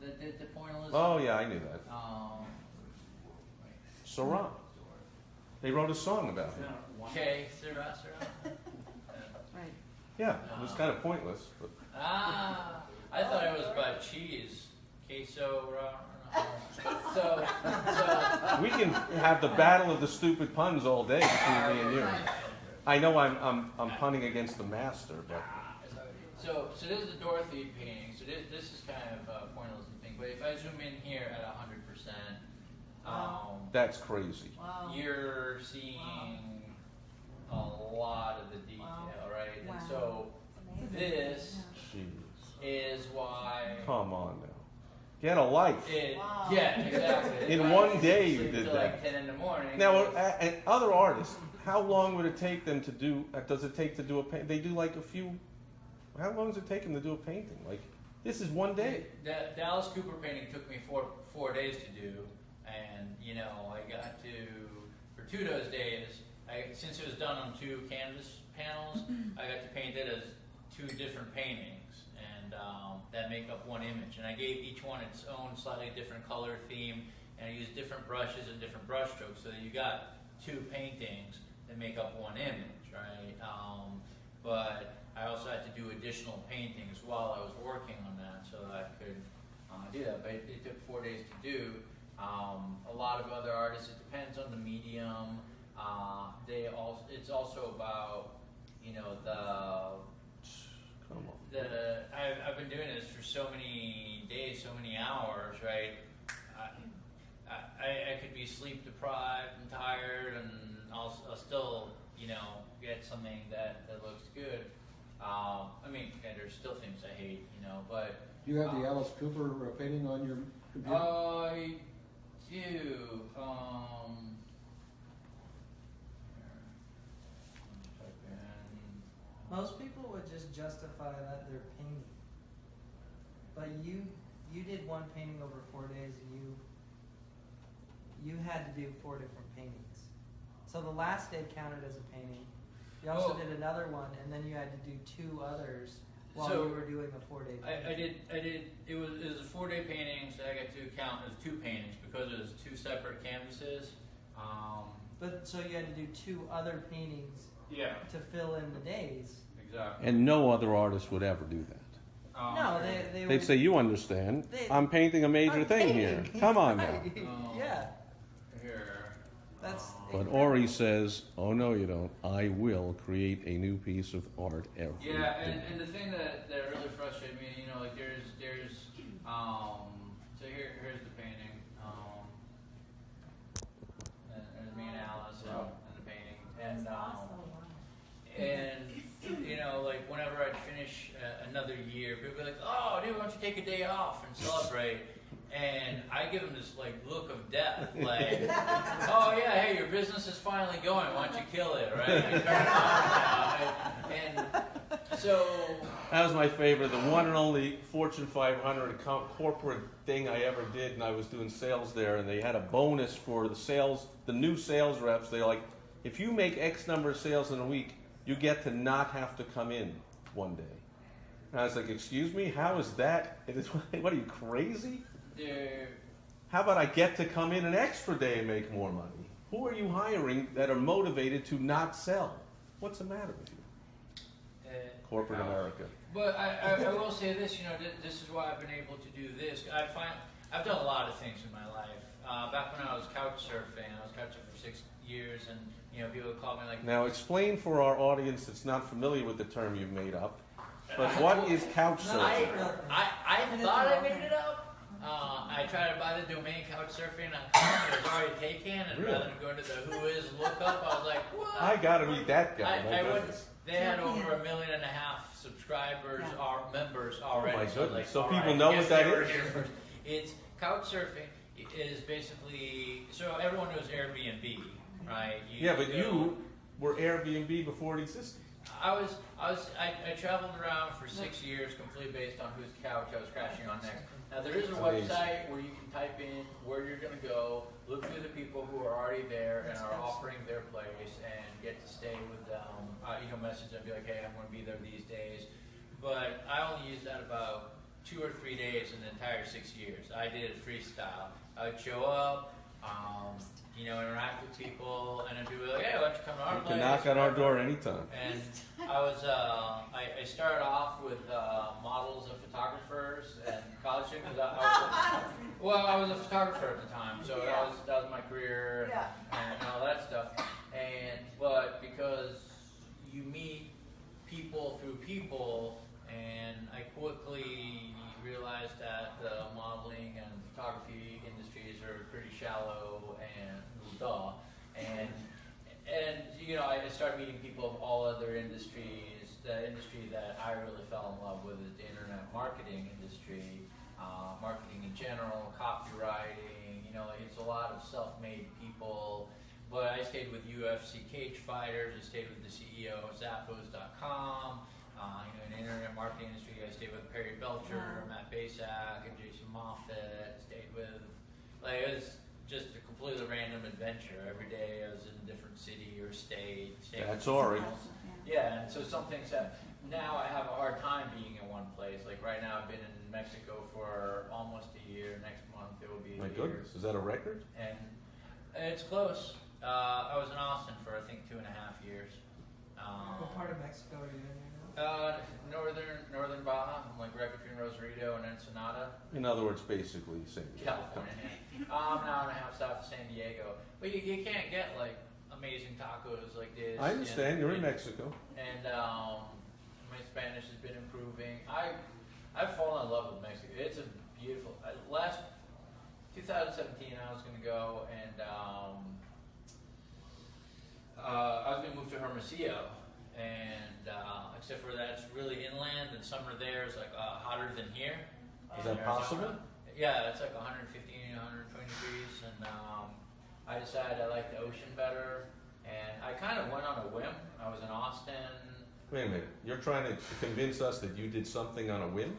did the pointillism. Oh yeah, I knew that. Wait. Seurat. They wrote a song about it. Okay, Seurat. Right. Yeah, it was kind of pointless, but I thought it was about cheese, queso. So we can have the battle of the stupid puns all day between me and you. I know I'm punning against the master, but So this is the Dorothy painting. So this is kind of a pointillism thing. But if I zoom in here at 100%, that's crazy. Wow. you're seeing a lot of the detail, Wow. right? Wow. And so Amazing. this Jeez. is why. Come on now. Get a life. Wow. Yeah, exactly. In It's why one I day you sleep did till that. like 10 in the morning. Now, and other artists, how long would it take them to do? Does it take to do a paint? They do like a few How long does it take him to do a painting? Like, this is one day. That Dallas Cooper painting took me 4 days to do, and you know I got to for 2 of those days. Since it was done on 2 canvas panels, I got to paint it as 2 different paintings, and that make up one image. And I gave each one its own slightly different color theme, and I used different brushes and different brush strokes, so that you got 2 paintings that make up one image, right? But I also had to do additional paintings while I was working on that, so that I could do that. But it took 4 days to do. A lot of other artists, it depends on the medium. It's also about, you know, Come on. I've been doing this for so many days, so many hours, right? I could be sleep deprived and tired, and I'll still, you know, get something that looks good. I mean, okay, there's still things I hate, you know, but You have the Alice Cooper painting on your computer? I do. Most people would just justify that they're painting. But you did one painting over 4 days, and you had to do 4 different paintings. So the last day counted as a painting. You also did another one, and then you had to do 2 others while So, you were doing a 4-day painting. I did. It was a 4-day painting, so I got to count as 2 paintings because it was 2 separate canvases. But so you had to do 2 other paintings Yeah, to fill in the days. exactly. And no other artist would ever do that. No, they They'd would say, you understand, They- I'm painting a major I'm thing here. painting. Come on now. Right. Yeah, Here. that's. But Ori says, oh no you don't, I will create a new piece of art every Yeah, day. and the thing that really frustrated me, you know, like there's so here's the painting. And there's me and Alice and the painting, and That's awesome. and you know, like whenever I'd finish another year, people would be like, "Oh, dude, why don't you take a day off and celebrate?" And I give them this like look of death, like, "Oh yeah, hey, your business is finally going. Why don't you kill it, right? You turn it on now." And so, That was my favorite, the one and only Fortune 500 corporate thing I ever did, and I was doing sales there, and they had a bonus for the new sales reps. They're like, if you make X number of sales in a week, you get to not have to come in one day. And I was like, excuse me, how is that? What are you, crazy? there, How about I get to come in an extra day and make more money? Who are you hiring that are motivated to not sell? What's the matter with you? Corporate America. But I will say this, you know, this is why I've been able to do this. I've done a lot of things in my life. Back when I was couch surfing, I was couch surfing for 6 years, and you know, people would call me like. Now explain for our audience that's not familiar with the term you've made up, but what is couch surfing? I thought I made it up. I tried to buy the domain couchsurfing.com, but it was already taken, and Really? rather than go to the Who Is lookup, I was like, what? I gotta meet that guy. I my went, goodness. they had over 1.5 million subscribers, or members already. my so goodness. like, So all people right, know I guess what that they were is? here first. It's couchsurfing is basically, so everyone knows Airbnb, right? Yeah, but you were Airbnb before it existed. I traveled around for 6 years, completely based on whose couch I was crashing on next. Now there is a Amazing. website where you can type in where you're going to go, look through the people who are already there and are offering their place, and get to stay with them. Message them, be like, hey, I'm going to be there these days. But I only used that about 2 or 3 days in the entire 6 years. I did it freestyle. I would show up. Interact with people, and then people were like, hey, why don't you come to our You place? can knock on our door anytime. And I started off with models and photographers and college students. I was a photographer at the time, so Yeah. that was my career Yeah. and all that stuff. But because you meet people through people, and I quickly realized that the modeling and photography industries are pretty shallow and duh. I started meeting people of all other industries. The industry that I really fell in love with is the internet marketing industry, marketing in general, copywriting. It's a lot of self-made people. But I stayed with UFC cage fighters. I stayed with the CEO of Zappos.com. In the internet marketing industry, I stayed with Perry Belcher, Matt Basak, and Jason Moffat. Stayed with, it was just a completely random adventure. Every day I was in a different city or state. That's Ori. Yeah, and so some things that now I have a hard time being in one place. Like right now, I've been in Mexico for almost a year. Next month it will be a My year. goodness, is that a record? And it's close. I was in Austin for I think 2.5 years. What part of Mexico are you in right now? Northern Baja. I'm like right between Rosarito and Ensenada, In other words, basically, same. California. I'm an hour and a half south of San Diego, but you can't get like amazing tacos like this. I understand, you're in Mexico. And my Spanish has been improving. I've fallen in love with Mexico. It's a beautiful. Last 2017, I was going to go and I was going to move to Hermosillo, and except for that, it's really inland, and summer there is like hotter than here. Is in that Arizona. possible? Yeah, it's like 115, 120 degrees, and I decided I like the ocean better, and I kind of went on a whim. I was in Austin. Wait a minute, you're trying to convince us that you did something on a whim?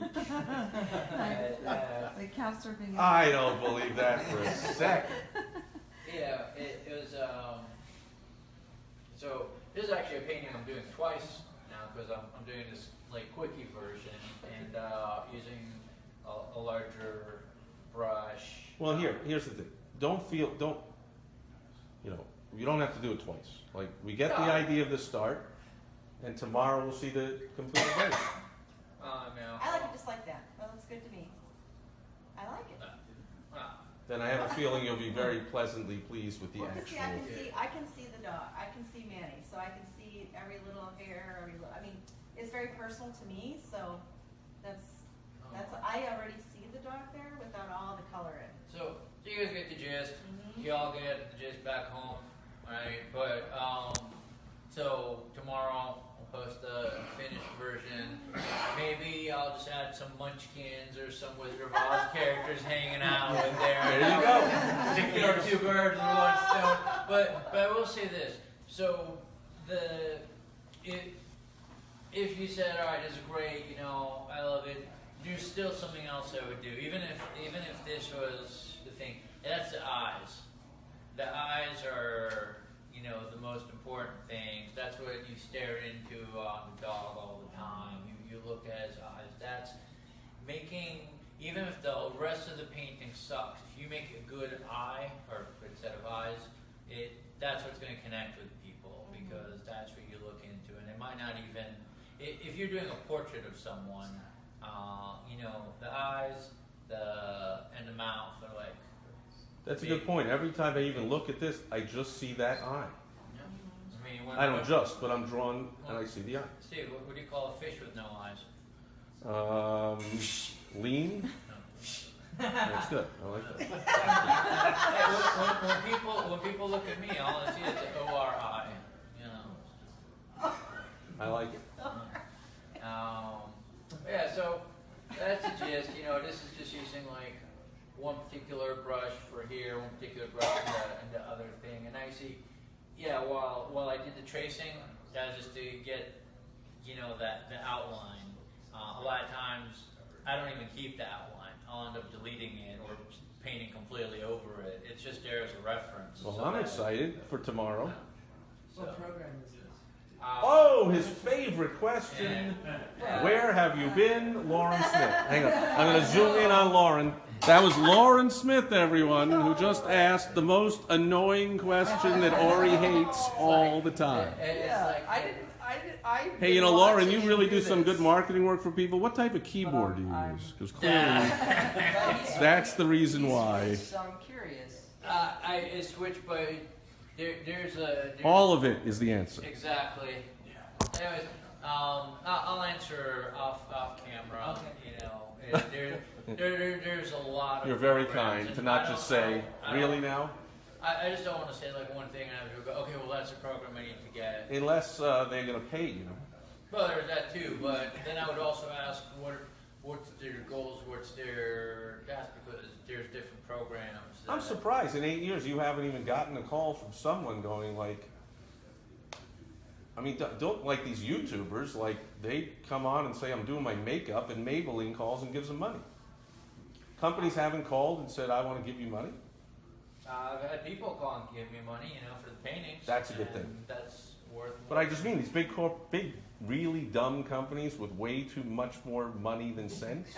Like couch surfing. I don't believe that for a second. Yeah, it was. So this is actually a painting I'm doing twice now because I'm doing this like quickie version and using a larger brush. Well, here's the thing. You don't have to do it twice. Like, we get the No. idea of the start, and tomorrow we'll see the complete version. No. I like it just like that. That looks good to me. I like it. Then I have a feeling you'll be very pleasantly pleased with the Well, 'cause see, actual. I can see the dog. I can see Manny, so I can see every little hair, I mean, it's very personal to me, so that's, I already see the dog there without all the color in. So you guys get the gist. Mhm. Y'all get the gist back home, right? But so tomorrow we'll post the finished version. Maybe I'll just add some munchkins or some Wizard of Oz characters hanging out in there. There you go. Kill 2 birds with 1 stone. But I will say this. So if you said, all right, this is great, I love it. There's still something else I would do, even if this was the thing. And that's the eyes. The eyes are, the most important things. That's what you stare into on the dog all the time. You look at his eyes. That's making, even if the rest of the painting sucks, if you make a good eye or a good set of eyes, that's what's going to connect with people because that's what you look into. And it might not even, if you're doing a portrait of someone, the eyes, and the mouth are like. That's a good point. Every time I even look at this, I just see that eye. I mean, I don't just, but I'm drawn and I see the eye. Steve, what do you call a fish with no eyes? Lean. That's good. I like that. Hey, when people look at me, all I see is the O-R-I. I like it. Yeah, so that's the gist. This is just using like one particular brush for here, one particular brush and the other thing. And now you see, while I did the tracing, that was just to get, the outline. A lot of times, I don't even keep the outline. I'll end up deleting it or painting completely over it. It's just there as a reference. Well, So I'm that- excited for tomorrow. What program is this? Oh, his favorite question. Where have you been, Lauren Smith? Hang on. I'm going to zoom in on Lauren. That was Lauren Smith, everyone, who just asked the most annoying question that Ori hates all the time. It's Yeah, like, I Hey, Lauren, you really do some good marketing work for people. What type of keyboard do you use? Because clearly, that's the reason why. So I'm curious. I switched, but there's All of it is the answer. exactly. Anyways, I'll answer off camera. There's a lot of. You're very programs, kind and to I not don't just say, know- I don't- really now? I just don't want to say like one thing and have to go, okay, well that's a program I need to get. Unless they're going to pay you. Well, there's that too, but then I would also ask what's their goals, what's their task, because there's different programs. I'm surprised in 8 years you haven't even gotten a call from someone going like, I mean, don't like these YouTubers, like they come on and say, I'm doing my makeup, and Maybelline calls and gives them money. Companies haven't called and said, I want to give you money. I've had people call and give me money, for the paintings. That's a good and thing. That's worth But more. I just mean these big, really dumb companies with way too much more money than sense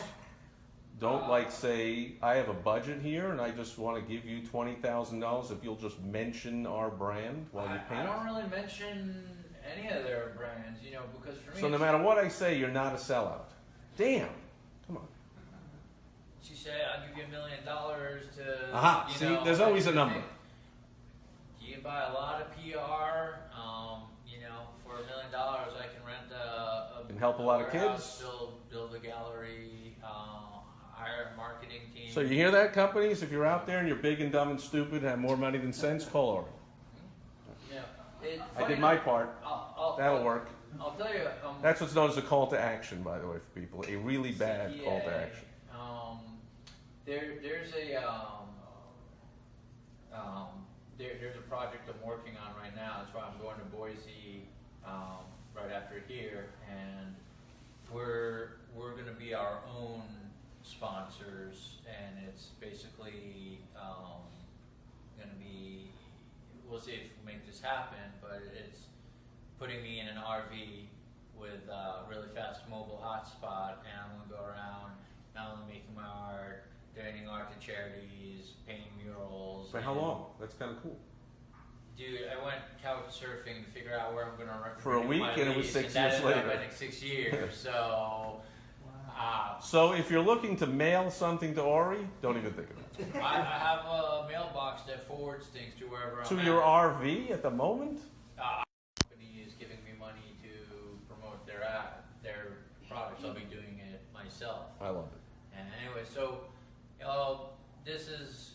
don't say, I have a budget here and I just want to give you $20,000 if you'll just mention our brand while you I paint. don't really mention any of their brands, because for me. So no matter what I say, you're not a sellout. Damn. Come on. She said, I'll give you $1 million to. Aha. See, there's always a number. You can buy a lot of PR. For $1 million, I can rent a And help a lot of warehouse, kids. build a gallery, hire a marketing team. So you hear that, companies? If you're out there and you're big and dumb and stupid and have more money than sense, call Ori. Yeah. I did my part. That'll work. I'll tell you. That's what's known as a call to action, by the way, for people. A really bad call to CPA, action. There's a project I'm working on right now. That's why I'm going to Boise right after here, and we're going to be our own sponsors, and it's basically going to be. We'll see if we make this happen, but it's putting me in an RV with a really fast mobile hotspot, and I'm going to go around not only making my art, donating art to charities, painting murals. For how long? That's kind of cool. Dude, I went couch surfing to figure out where I'm going to run For a week, and it was 6 years later. I think 6 years. So, So if you're looking to mail something to Ori, don't even think about it. I have a mailbox that forwards things to wherever I'm To at. your RV at the moment? Company is giving me money to promote their products. I'll be doing it myself. I love it. And anyway, so this is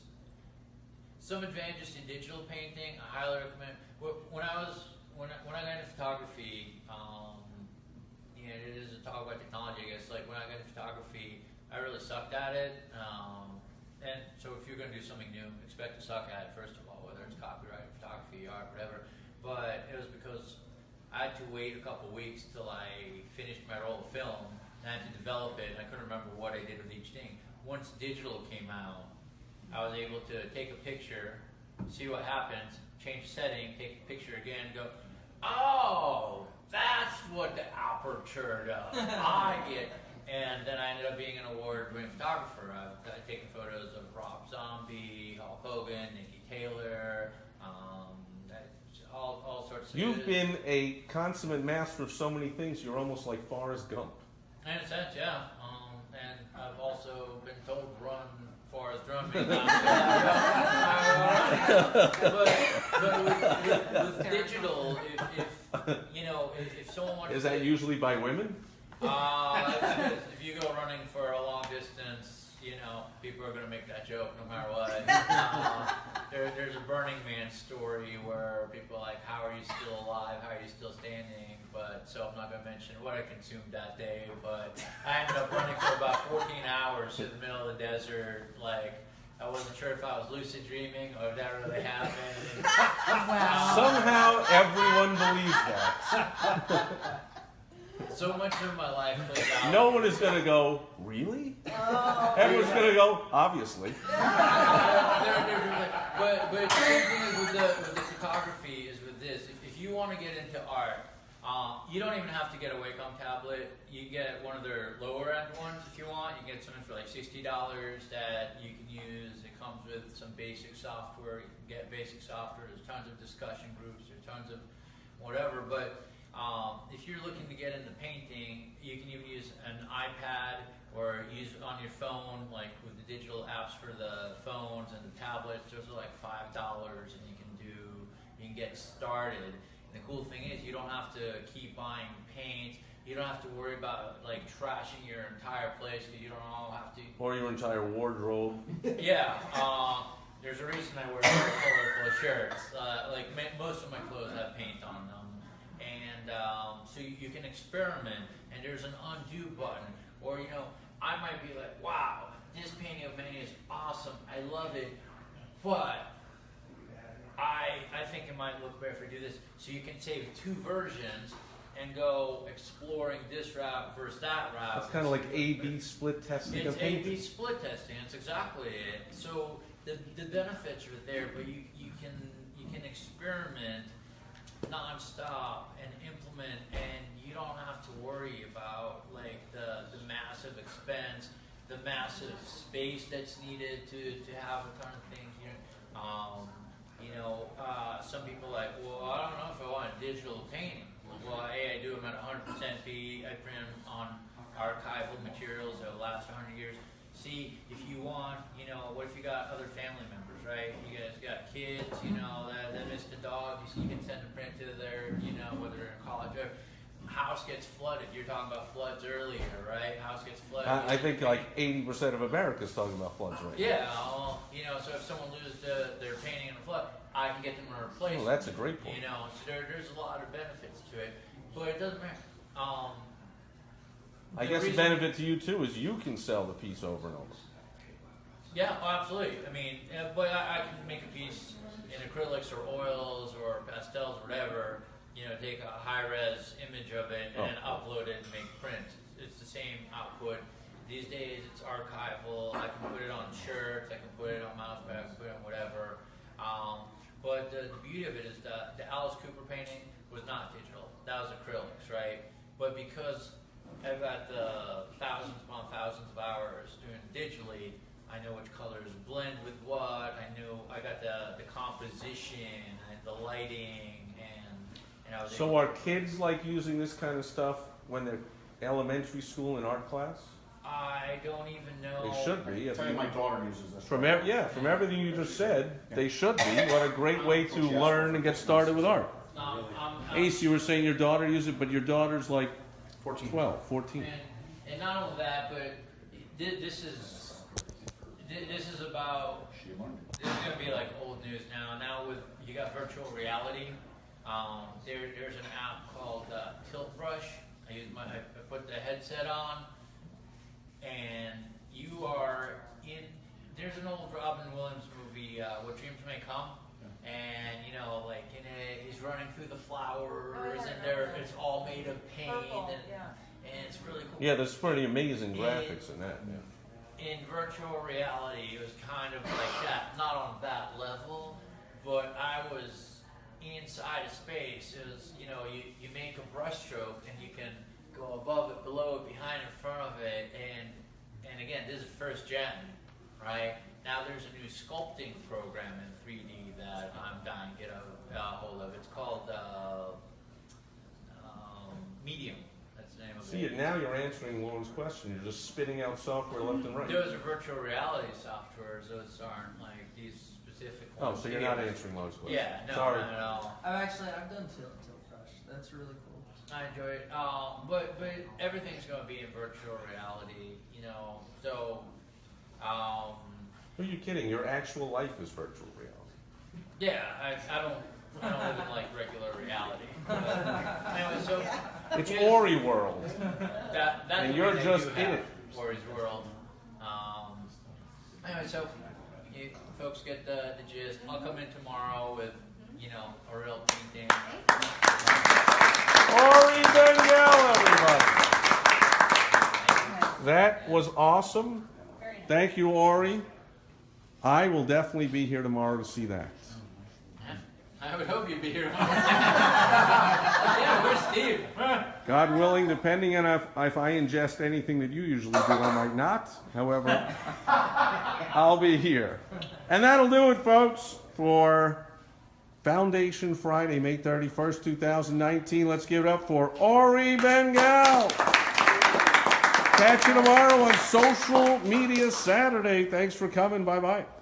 some advantages in digital painting. I highly recommend. When I got into photography, it is a talk about technology, I guess. Like when I got into photography, I really sucked at it. And so if you're going to do something new, expect to suck at it first of all, whether it's copyright, photography, art, whatever. But it was because I had to wait a couple weeks till I finished my roll of film, and I had to develop it, and I couldn't remember what I did with each thing. Once digital came out, I was able to take a picture, see what happens, change the setting, take a picture again, go, oh, that's what the aperture does. I get. And then I ended up being an award-winning photographer. I've taken photos of Rob Zombie, Hulk Hogan, Nikki Taylor, all sorts of. You've been a consummate master of so many things, you're almost like Forrest Gump. In a sense, yeah. And I've also been told run Forrest Gump. But with digital, if someone wants Is that to, usually by women? if you go running for a long distance, people are going to make that joke no matter what. There's a Burning Man story where people are like, how are you still alive? How are you still standing? So I'm not going to mention what I consumed that day, but I ended up running for about 14 hours in the middle of the desert. Like, I wasn't sure if I was lucid dreaming or if that really happened. Somehow everyone believes that. So much of my life plays out. No one is going to go, really? Everyone's going to go, obviously. But the thing is with the photography is with this. If you want to get into art, you don't even have to get a Wacom tablet. You get one of their lower end ones if you want. You can get something for like $60 that you can use. It comes with some basic software. You can get basic software. There's tons of discussion groups. There's tons of whatever. But if you're looking to get into painting, you can even use an iPad or use it on your phone, like with the digital apps for the phones and the tablets. Those are like $5, and you can get started. And the cool thing is, you don't have to keep buying paint. You don't have to worry about like trashing your entire place because you don't all have to. Or your entire wardrobe. Yeah. There's a reason I wear very colorful shirts. Most of my clothes have paint on them. And so you can experiment, and there's an undo button. Or, I might be like, wow, this painting of Manny is awesome. I love it. But I think in might look better if we do this. So you can save 2 versions and go exploring this route versus that route. It's kind of like A/B split testing It's of paint. A/B split testing. That's exactly it. So the benefits are there, but you can experiment nonstop and implement, and you don't have to worry about like the massive expense, the massive space that's needed to have a ton of things. Some people are like, well, I don't know if I want a digital painting. Well, A, I do them at 100%. B, I print them on archival materials that will last 100 years. C, if you want, what if you got other family members, right? You guys got kids, that missed a dog. You can send a print to their, whether they're in college or house gets flooded. You're talking about floods earlier, right? House gets flooded. I think like 80% of America is talking about floods right now. Yeah, so if someone loses their painting in a flood, I can get them a replacement. Oh, that's a great point. So there's a lot of benefits to it, but it doesn't matter. I guess the benefit to you too is you can sell the piece over and over. Yeah, absolutely. I mean, but I can make a piece in acrylics or oils or pastels or whatever. Take a high-res image of it and then upload it and make prints. It's the same output. These days, it's archival. I can put it on shirts. I can put it on mouse pads. I can put it on whatever. But the beauty of it is the Alice Cooper painting was not digital. That was acrylics, right? But because I've got the thousands upon thousands of hours doing it digitally, I know which colors blend with what. I got the composition and the lighting and I was So are kids like using this kind of stuff when they're elementary school in art class? I don't even know. They should be. I tell you, my daughter uses this. From everything you just said, they should be. What a great way to learn and get started with art. Ace, you were saying your daughter uses it, but your daughter's like 14. 12, 14. And not only that, but this is about. This is gonna be like old news now. Now you got virtual reality. There's an app called Tilt Brush. I put the headset on, and you are in. There's an old Robin Williams movie, What Dreams May Come, and he's running through the flowers, and it's all made of paint, and it's really cool. Yeah, there's pretty amazing graphics in that. Yeah. In virtual reality, it was kind of like that, not on that level, but I was inside a space. It was, you make a brush stroke and you can go above it, below it, behind it, in front of it, and again, this is first gen, right? Now there's a new sculpting program in 3D that I'm dying to get a hold of. It's called Medium. That's the name of it. See, now you're answering Lauren's question. You're just spitting out software left and right. Those are virtual reality softwares. Those aren't like these specific Oh, ones. so you're not answering Lauren's question. Yeah, no, Sorry. not at all. I've done Tilt Brush. That's really cool. I enjoy it. But everything's going to be in virtual reality, So, Who are you kidding? Your actual life is virtual reality. yeah, I don't live in like regular reality. Anyway, so It's Ori World. that's And the you're thing just you in have it. for his world. Anyway, so you folks get the gist. I'll come in tomorrow with a real painting. Ori Bengal, everybody. That was awesome. Very nice. Thank you, Ori. I will definitely be here tomorrow to see that. I would hope you'd be here tomorrow. Yeah, where's Steve? God willing, depending on if I ingest anything that you usually do, I might not. However, I'll be here. And that'll do it, folks, for Foundation Friday, May 31st, 2019. Let's give it up for Ori Bengal. Catch you tomorrow on Social Media Saturday. Thanks for coming. Bye-bye.